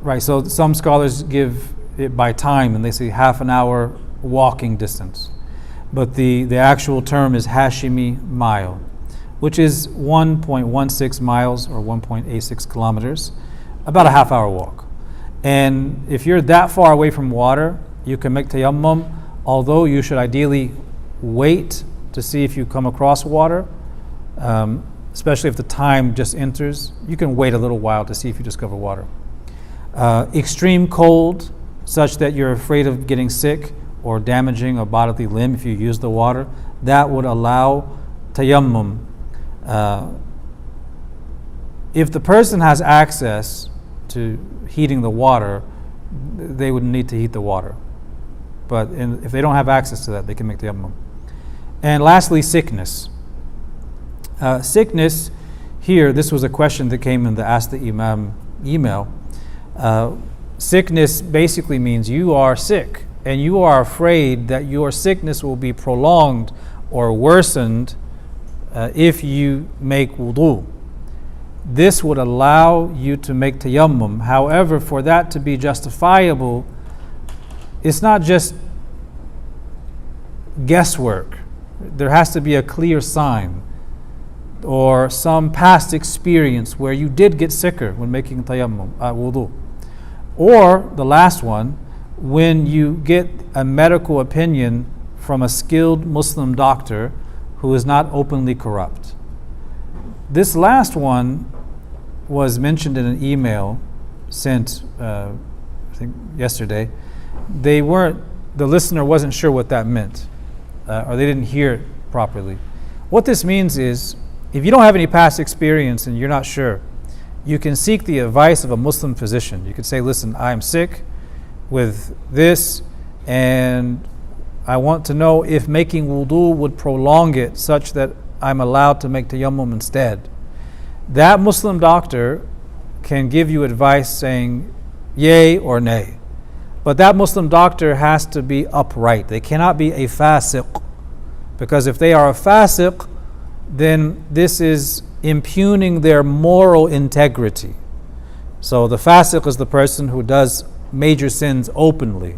Speaker 1: Right, so some scholars give it by time and they say half an hour walking distance. But the actual term is Hashimi mile, which is 1.16 miles or 1.86 kilometers, about a half hour walk. And if you're that far away from water, you can make tayammum, although you should ideally wait to see if you come across water, especially if the time just enters. You can wait a little while to see if you discover water. Extreme cold, such that you're afraid of getting sick or damaging a bodily limb if you use the water, that would allow tayammum. If the person has access to heating the water, they would need to heat the water. But if they don't have access to that, they can make tayammum. And lastly, sickness. Sickness, here, this was a question that came in the Ask the Imam email. Sickness basically means you are sick and you are afraid that your sickness will be prolonged or worsened if you make wudu. This would allow you to make tayammum. However, for that to be justifiable, it's not just guesswork. There has to be a clear sign or some past experience where you did get sicker when making tayammum, wudu. Or the last one, when you get a medical opinion from a skilled Muslim doctor who is not openly corrupt. This last one was mentioned in an email sent, I think yesterday. The listener wasn't sure what that meant, or they didn't hear it properly. What this means is, if you don't have any past experience and you're not sure, you can seek the advice of a Muslim physician. You could say, listen, I am sick with this, and I want to know if making wudu would prolong it such that I'm allowed to make tayammum instead. That Muslim doctor can give you advice saying yay or nay. But that Muslim doctor has to be upright. They cannot be a fasiq. Because if they are a fasiq, then this is impugning their moral integrity. So the fasiq is the person who does major sins openly,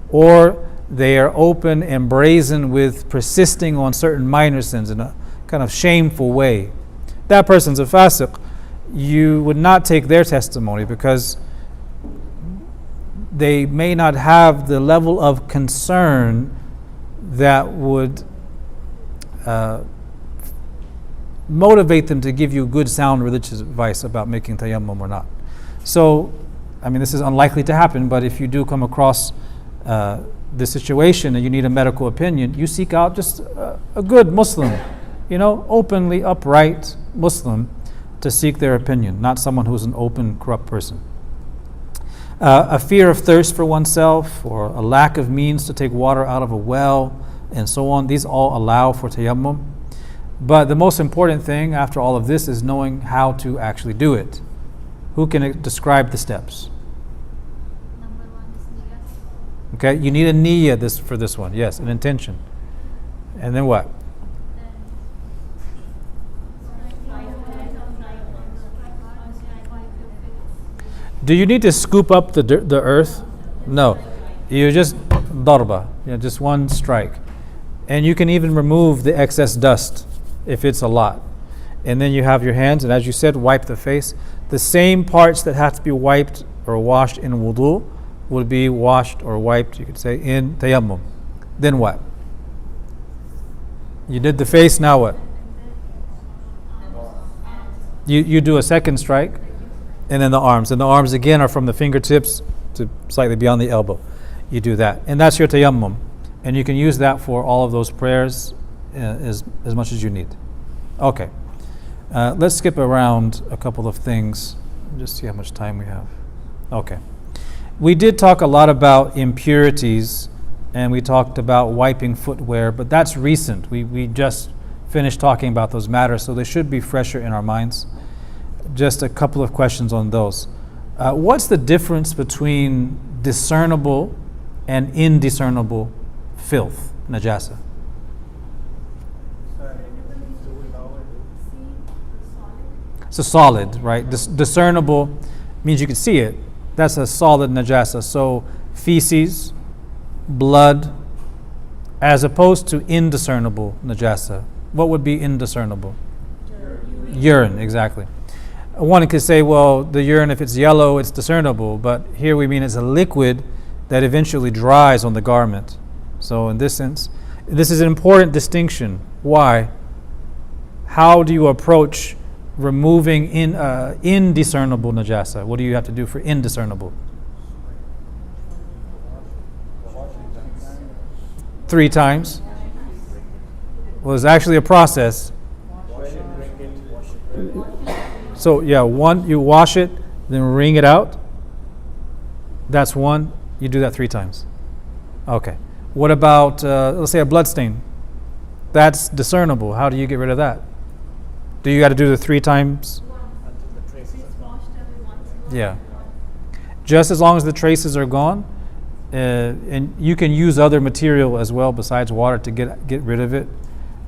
Speaker 1: or they are open and brazen with persisting on certain minor sins in a kind of shameful way. That person's a fasiq. you would not take their testimony because they may not have the level of concern that would motivate them to give you good, sound religious advice about making tayammum or not. So, I mean, this is unlikely to happen, but if you do come across the situation and you need a medical opinion, you seek out just a good Muslim, openly upright Muslim to seek their opinion, not someone who's an open, corrupt person. A fear of thirst for oneself or a lack of means to take water out of a well and so on, these all allow for tayammum. But the most important thing after all of this is knowing how to actually do it. Who can describe the steps?
Speaker 3: Number 1 is niyat.
Speaker 1: Okay, you need a niyyah for this one. Yes, an intention. And then what? Do you need to scoop up the earth? No. You just darba, just one strike. And you can even remove the excess dust if it's a lot. And then you have your hands, and as you said, wipe the face. The same parts that have to be wiped or washed in wudu would be washed or wiped, you could say, in tayammum. Then what? You did the face, now what? You do a second strike, and then the arms. And the arms again are from the fingertips to slightly beyond the elbow. You do that. And that's your tayammum. And you can use that for all of those prayers as much as you need. Okay. Let's skip around a couple of things. Just see how much time we have. Okay. We did talk a lot about impurities, and we talked about wiping footwear, but that's recent. We just finished talking about those matters, so they should be fresher in our minds. Just a couple of questions on those. What's the difference between discernible and indiscernible filth, najasa? It's a solid, right? Discernible means you can see it. That's a solid najasa. So feces, blood, as opposed to indiscernible najasa. What would be indiscernible? Urine, exactly. One could say, well, the urine, if it's yellow, it's discernible. But here we mean it's a liquid that eventually dries on the garment. So in this sense, this is an important distinction. Why? How do you approach removing indiscernible najasa? What do you have to do for indiscernible? 3 times. Well, it's actually a process. So yeah, one, you wash it, then wring it out. That's one. You do that 3 times. Okay. What about, let's say, a blood stain? That's discernible. How do you get rid of that? Do you got to do the 3 times? Yeah. Just as long as the traces are gone, and you can use other material as well besides water to get rid of it.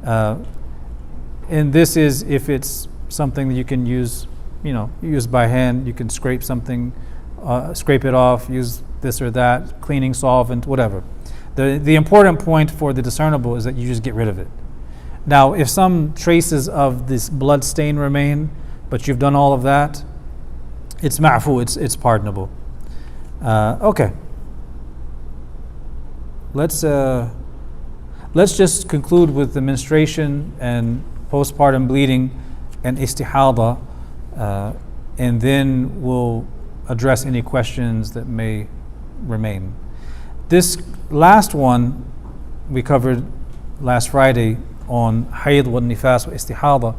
Speaker 1: And this is if it's something that you can use, use by hand. You can scrape something, scrape it off, use this or that, cleaning solvent, whatever. The important point for the discernible is that you just get rid of it. Now, if some traces of this blood stain remain, but you've done all of that, it's ma'fu, it's pardonable. Okay. Let's just conclude with the menstruation and postpartum bleeding and istihada, and then we'll address any questions that may remain. This last one we covered last Friday on hayd wa nifas wa istihada.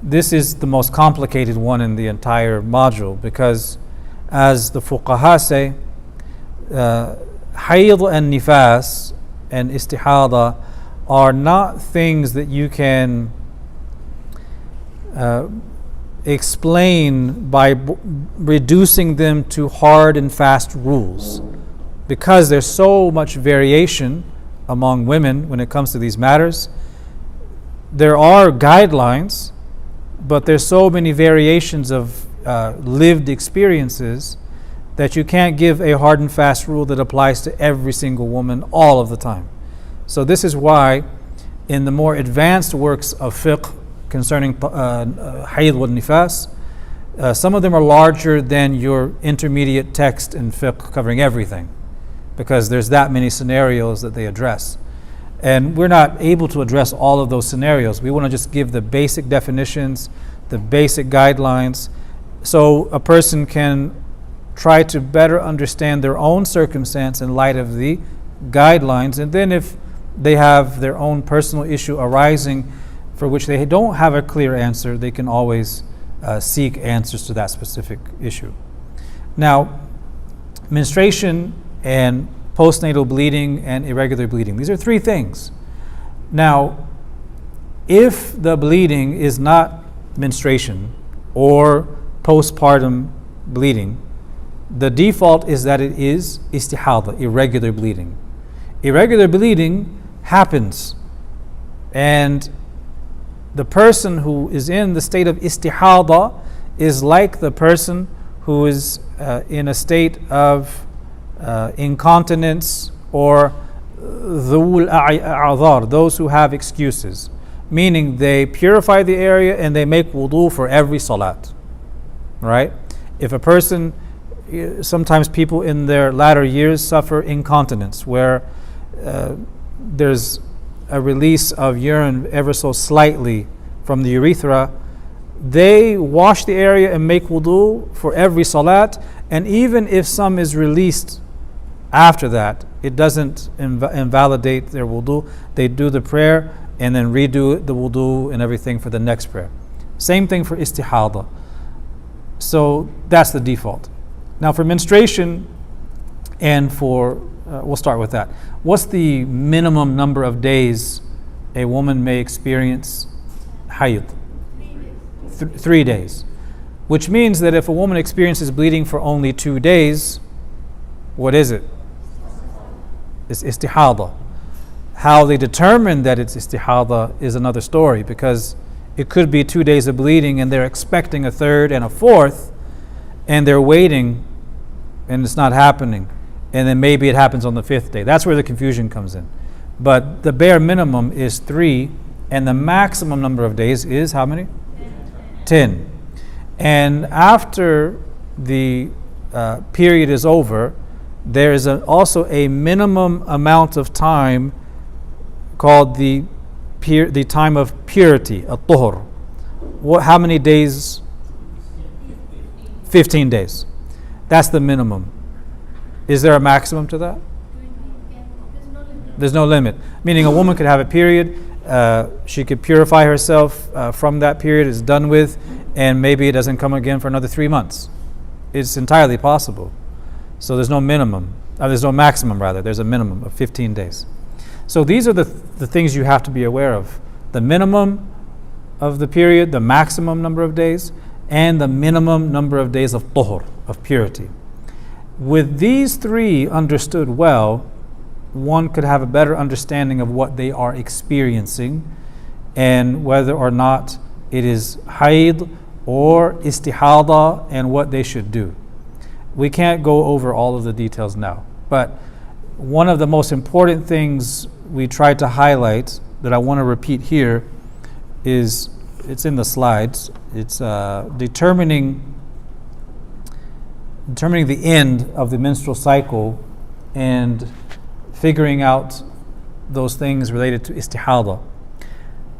Speaker 1: This is the most complicated one in the entire module because, as the fuqaha say, hayd and nifas and istihada are not things that you can explain by reducing them to hard and fast rules, because there's so much variation among women when it comes to these matters. There are guidelines, but there's so many variations of lived experiences that you can't give a hard and fast rule that applies to every single woman all of the time. So this is why in the more advanced works of fiqh concerning hayd wal nifas, Some of them are larger than your intermediate text in fiqh covering everything, because there's that many scenarios that they address. And we're not able to address all of those scenarios. We want to just give the basic definitions, the basic guidelines, so a person can try to better understand their own circumstance in light of the guidelines. And then if they have their own personal issue arising for which they don't have a clear answer, they can always seek answers to that specific issue. Now, menstruation and postnatal bleeding and irregular bleeding, these are three things. Now, if the bleeding is not menstruation or postpartum bleeding, the default is that it is istihada, irregular bleeding. Irregular bleeding happens, and the person who is in the state of istihada is like the person who is in a state of incontinence or dhul a'adhar, those who have excuses, meaning they purify the area and they make wudu for every salat, right? If a person, sometimes people in their latter years suffer incontinence, where there's a release of urine ever so slightly from the urethra, they wash the area and make wudu for every salat, and even if some is released after that, it doesn't invalidate their wudu. They do the prayer and then redo the wudu and everything for the next prayer. Same thing for istihada. So that's the default. Now for menstruation and for, we'll start with that. What's the minimum number of days a woman may experience hayd? 3 days. Which means that if a woman experiences bleeding for only 2 days, what is it? It's istihada. How they determine that it's istihada is another story, because it could be 2 days of bleeding and they're expecting a third and a fourth, and they're waiting and it's not happening, and then maybe it happens on the 5th day. That's where the confusion comes in. But the bare minimum is 3, and the maximum number of days is how many? 10. And after the period is over, there is also a minimum amount of time called the time of purity, at-tuhur. How many days? 15 days. That's the minimum. Is there a maximum to that? There's no limit. Meaning a woman could have a period, she could purify herself from that period, it's done with, and maybe it doesn't come again for another 3 months. It's entirely possible. So there's no minimum, there's no maximum rather, there's a minimum of 15 days. So these are the things you have to be aware of. The minimum of the period, the maximum number of days, and the minimum number of days of tuhur, of purity. With these three understood well, one could have a better understanding of what they are experiencing and whether or not it is hayd or istihada and what they should do. We can't go over all of the details now, but one of the most important things we tried to highlight that I want to repeat here is, it's in the slides, it's determining the end of the menstrual cycle and figuring out those things related to istihada.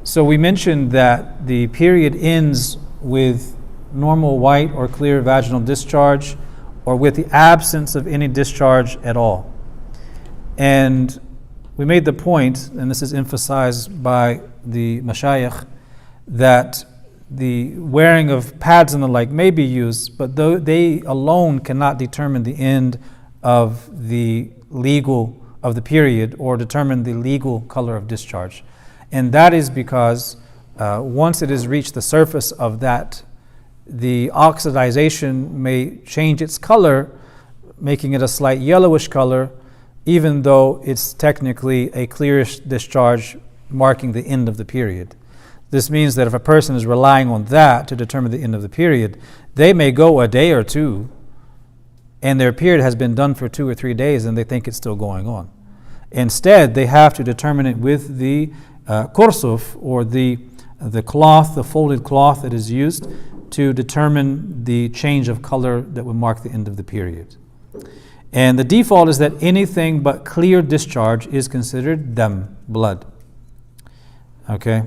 Speaker 1: So we mentioned that the period ends with normal white or clear vaginal discharge, or with the absence of any discharge at all. And we made the point, and this is emphasized by the mashayikh, that the wearing of pads and the like may be used, but they alone cannot determine the end of the period or determine the legal color of discharge. And that is because once it has reached the surface of that, the oxidization may change its color, making it a slight yellowish color, even though it's technically a clearish discharge marking the end of the period. This means that if a person is relying on that to determine the end of the period, they may go a day or two and their period has been done for 2 or 3 days and they think it's still going on. Instead, they have to determine it with the kursuf, or the cloth, the folded cloth that is used to determine the change of color that would mark the end of the period. And the default is that anything but clear discharge is considered dam, blood. Okay?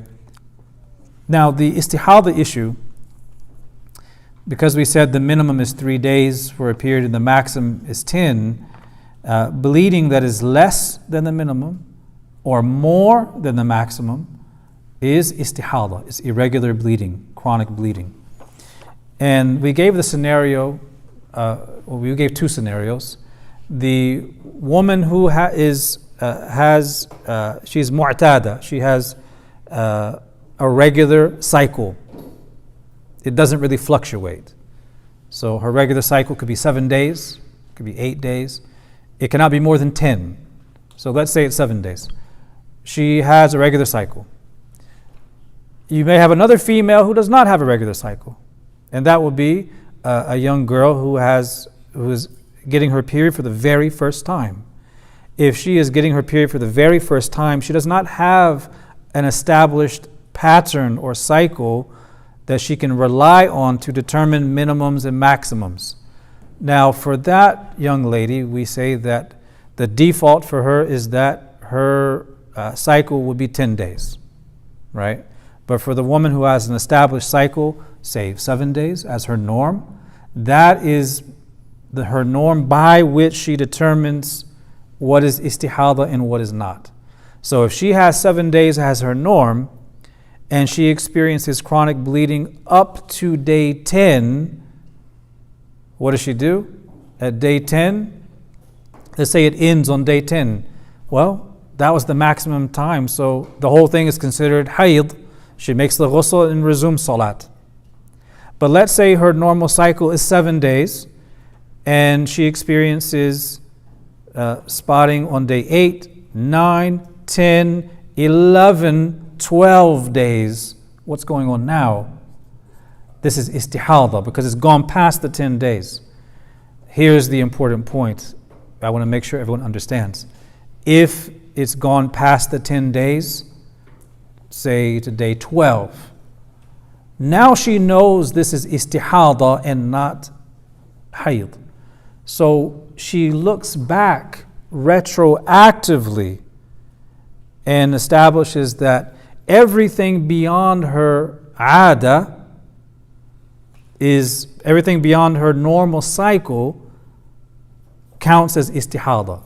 Speaker 1: Now, the istihada issue, because we said the minimum is 3 days for a period and the maximum is 10, bleeding that is less than the minimum or more than the maximum is istihada, it's irregular bleeding, chronic bleeding. And we gave the scenario, we gave two scenarios. The woman who she's mu'tada, she has a regular cycle. It doesn't really fluctuate. So her regular cycle could be 7 days, could be 8 days. It cannot be more than 10. So let's say it's 7 days. She has a regular cycle. You may have another female who does not have a regular cycle. And that would be a young girl who is getting her period for the very first time. If she is getting her period for the very first time, she does not have an established pattern or cycle that she can rely on to determine minimums and maximums. Now, for that young lady, we say that the default for her is that her cycle would be 10 days, right? But for the woman who has an established cycle, say 7 days as her norm, that is her norm by which she determines what is istihada and what is not. So if she has 7 days as her norm, and she experiences chronic bleeding up to day 10, what does she do? At day 10, let's say it ends on day 10. Well, that was the maximum time, so the whole thing is considered hayd. She makes the ghusl and resumes salat. But let's say her normal cycle is 7 days, and she experiences spotting on day 8, 9, 10, 11, 12 days. What's going on now? This is istihada because it's gone past the 10 days. Here's the important point. I want to make sure everyone understands. If it's gone past the 10 days, say to day 12, now she knows this is istihada and not hayd. So she looks back retroactively and establishes that everything beyond her ada everything beyond her normal cycle counts as istihada.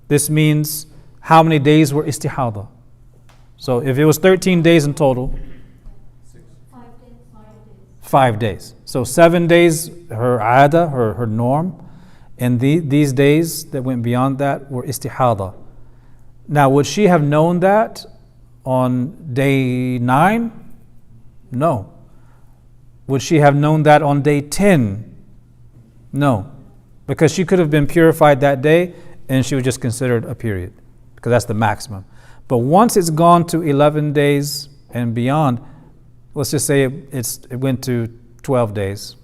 Speaker 1: This means how many days were istihada. So if it was 13 days in total, 5 days. So 7 days her ada, her norm, and these days that went beyond that were istihada. Now, would she have known that on day 9? No. Would she have known that on day 10? No. Because she could have been purified that day and she was just considered a period, because that's the maximum. But once it's gone to 11 days and beyond, let's just say it went to 12 days,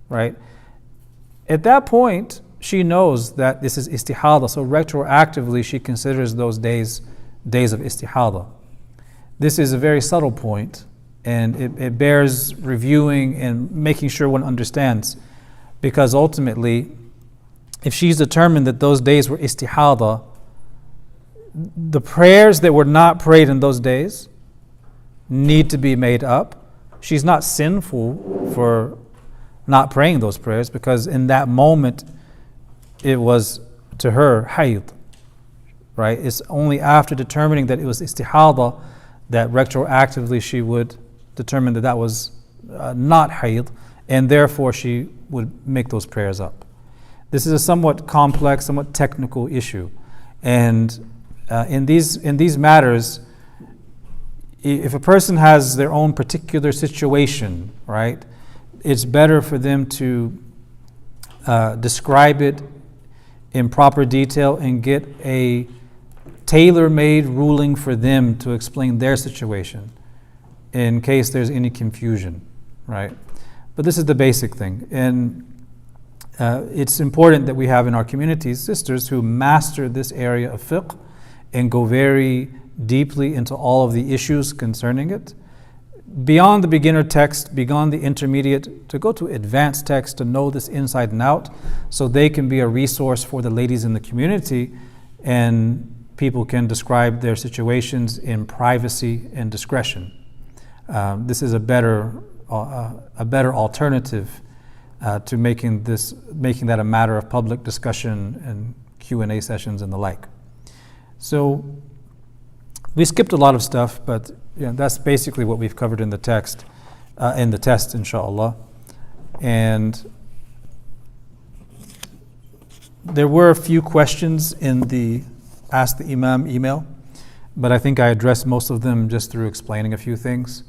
Speaker 1: right? At that point, she knows that this is istihada, so retroactively she considers those days of istihada. This is a very subtle point, and it bears reviewing and making sure one understands, because ultimately, if she's determined that those days were istihada, the prayers that were not prayed in those days need to be made up. She's not sinful for not praying those prayers, because in that moment it was to her hayd, right? It's only after determining that it was istihada that retroactively she would determine that was not hayd, and therefore she would make those prayers up. This is a somewhat complex, somewhat technical issue, and in these matters, if a person has their own particular situation, right, it's better for them to describe it in proper detail and get a tailor-made ruling for them to explain their situation in case there's any confusion, right? But this is the basic thing, and it's important that we have in our communities sisters who master this area of fiqh and go very deeply into all of the issues concerning it, beyond the beginner text, beyond the intermediate, to go to advanced text, to know this inside and out, so they can be a resource for the ladies in the community, and people can describe their situations in privacy and discretion. This is a better alternative to making that a matter of public discussion and Q&A sessions and the like. So we skipped a lot of stuff, but that's basically what we've covered in the text, in the test, inshallah. And there were a few questions in the Ask the Imam email, but I think I addressed most of them just through explaining a few things.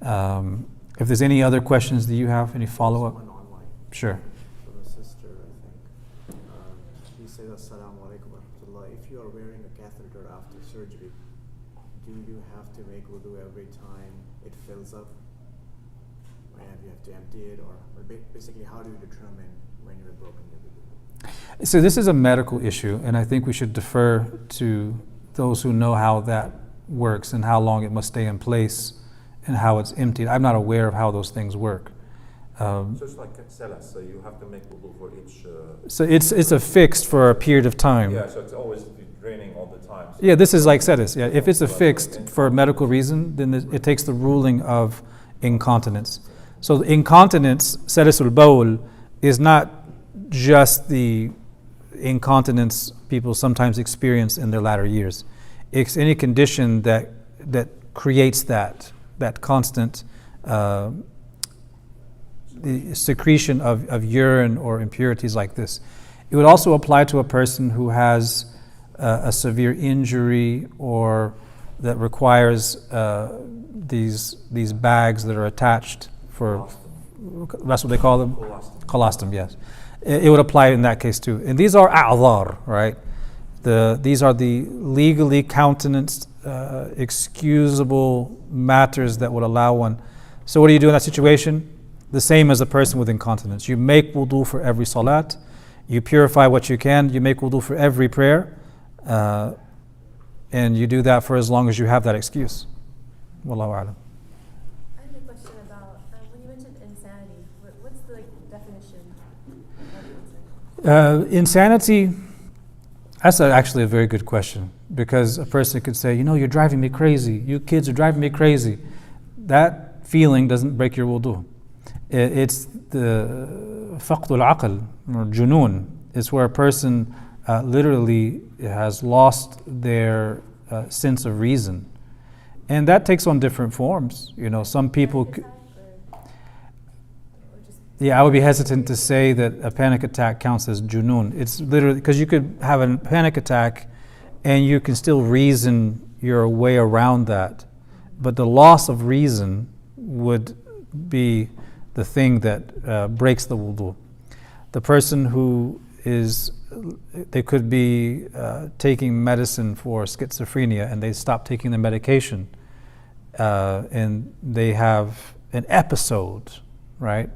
Speaker 1: If there's any other questions that you have, any follow-up? Sure.
Speaker 2: For the sister, I think. She says, Assalamu alaikum wa rahmatullah. If you are wearing a catheter after surgery, do you have to make wudu every time it fills up? Or you have to empty it? Or basically, how do you determine when you have broken your wudu?
Speaker 1: So this is a medical issue, and I think we should defer to those who know how that works and how long it must stay in place and how it's emptied. I'm not aware of how those things work.
Speaker 4: So it's like Salas, so you have to make wudu for each...
Speaker 1: So it's a fixed for a period of time.
Speaker 4: Yeah, so it's always draining all the time. So
Speaker 1: yeah, this is like sedis. Yeah, if it's a fixed for a medical reason, then it takes the ruling of incontinence. So incontinence, sedisul bawl, is not just the incontinence people sometimes experience in their latter years. It's any condition that creates that constant the secretion of urine or impurities like this. It would also apply to a person who has a severe injury or that requires these bags that are attached for, that's what they call them? Colostrum, yes. It would apply in that case too. And these are a'dhar, right? These are the legally countenanced, excusable matters that would allow one. So what do you do in that situation? The same as a person with incontinence. You make wudu for every salat. You purify what you can. You make wudu for every prayer. And you do that for as long as you have that excuse. Wallahu a'lam.
Speaker 5: I have a question about, when you mentioned insanity, what's the definition of insanity?
Speaker 1: Insanity, that's actually a very good question, because a person could say, you're driving me crazy. You kids are driving me crazy. That feeling doesn't break your wudu. It's the faqdul aql, or junoon. It's where a person literally has lost their sense of reason. And that takes on different forms. Some people... I would be hesitant to say that a panic attack counts as junoon. It's literally, because you could have a panic attack and you can still reason your way around that. But the loss of reason would be the thing that breaks the wudu. The person who they could be taking medicine for schizophrenia and they stop taking the medication and they have an episode, right?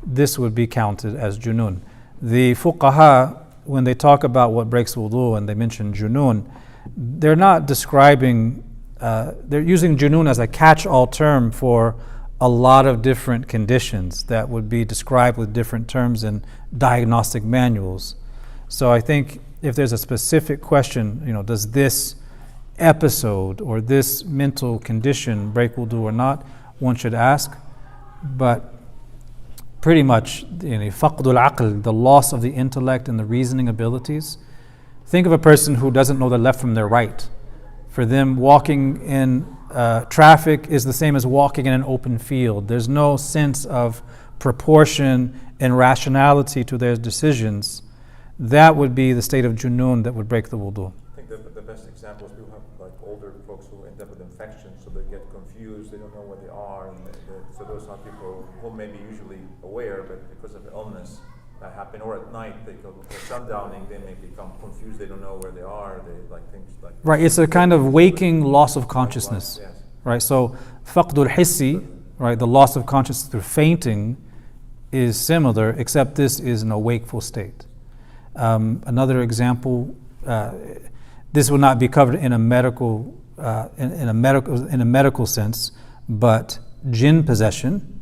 Speaker 1: This would be counted as junoon. The fuqaha, when they talk about what breaks wudu and they mention junoon, they're not describing, they're using junoon as a catch-all term for a lot of different conditions that would be described with different terms in diagnostic manuals. So I think if there's a specific question, does this episode or this mental condition break wudu or not, one should ask. But pretty much, faqdul aql, the loss of the intellect and the reasoning abilities. Think of a person who doesn't know their left from their right. For them, walking in traffic is the same as walking in an open field. There's no sense of proportion and rationality to their decisions. That would be the state of junoon that would break the wudu.
Speaker 4: I think the best example is people have like older folks who end up with infections, so they get confused, they don't know where they are, and so those are people who may be usually aware, but because of illness that happen, or at night they go for sundowning, they may become confused, they don't know where they are, they like things like...
Speaker 1: Right, it's a kind of waking loss of consciousness.
Speaker 4: Yes.
Speaker 1: Right, so faqdul hissi, right, the loss of consciousness through fainting is similar, except this is in a wakeful state. Another example, this will not be covered in a medical in a medical sense, but jinn possession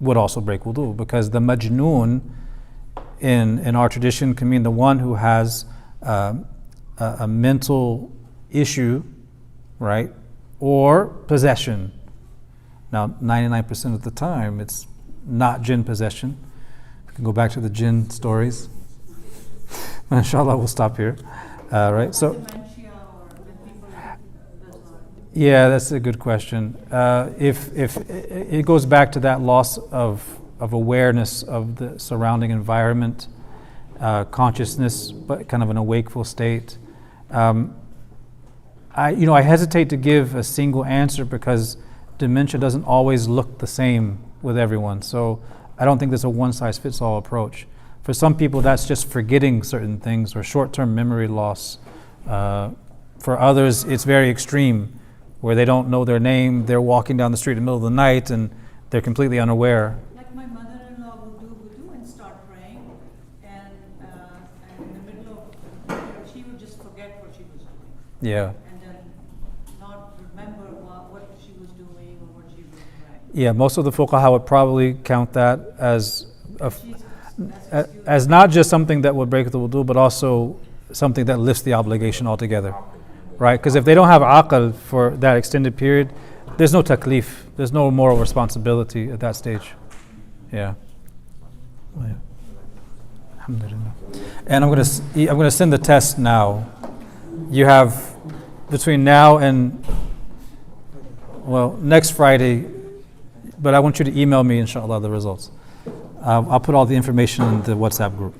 Speaker 1: would also break wudu, because the majnoon in our tradition can mean the one who has a mental issue, right, or possession. Now, 99% of the time, it's not jinn possession. We can go back to the jinn stories. Inshallah, we'll stop here. Right. So,
Speaker 3: Dementia or when people does not.
Speaker 1: yeah, that's a good question. If it goes back to that loss of awareness of the surrounding environment, consciousness, but kind of an awakeful state. I hesitate to give a single answer because dementia doesn't always look the same with everyone. So I don't think there's a one-size-fits-all approach. For some people, that's just forgetting certain things or short-term memory loss. For others, it's very extreme, where they don't know their name, they're walking down the street in the middle of the night, and they're completely unaware.
Speaker 3: Like my mother-in-law will do wudu and start praying, and in the middle of she would just forget what she was doing,
Speaker 1: Yeah.
Speaker 3: and then not remember what she was doing or what she was praying.
Speaker 1: Yeah, most of the fuqaha would probably count that as
Speaker 3: She's
Speaker 1: as not just something that would break the wudu, but also something that lifts the obligation altogether, right? Because if they don't have aql for that extended period, there's no taklif, there's no moral responsibility at that stage. Yeah. Oh, yeah. Alhamdulillah. And I'm gonna send the test now. You have between now and next Friday, but I want you to email me, inshallah, the results. I'll put all the information in the WhatsApp group.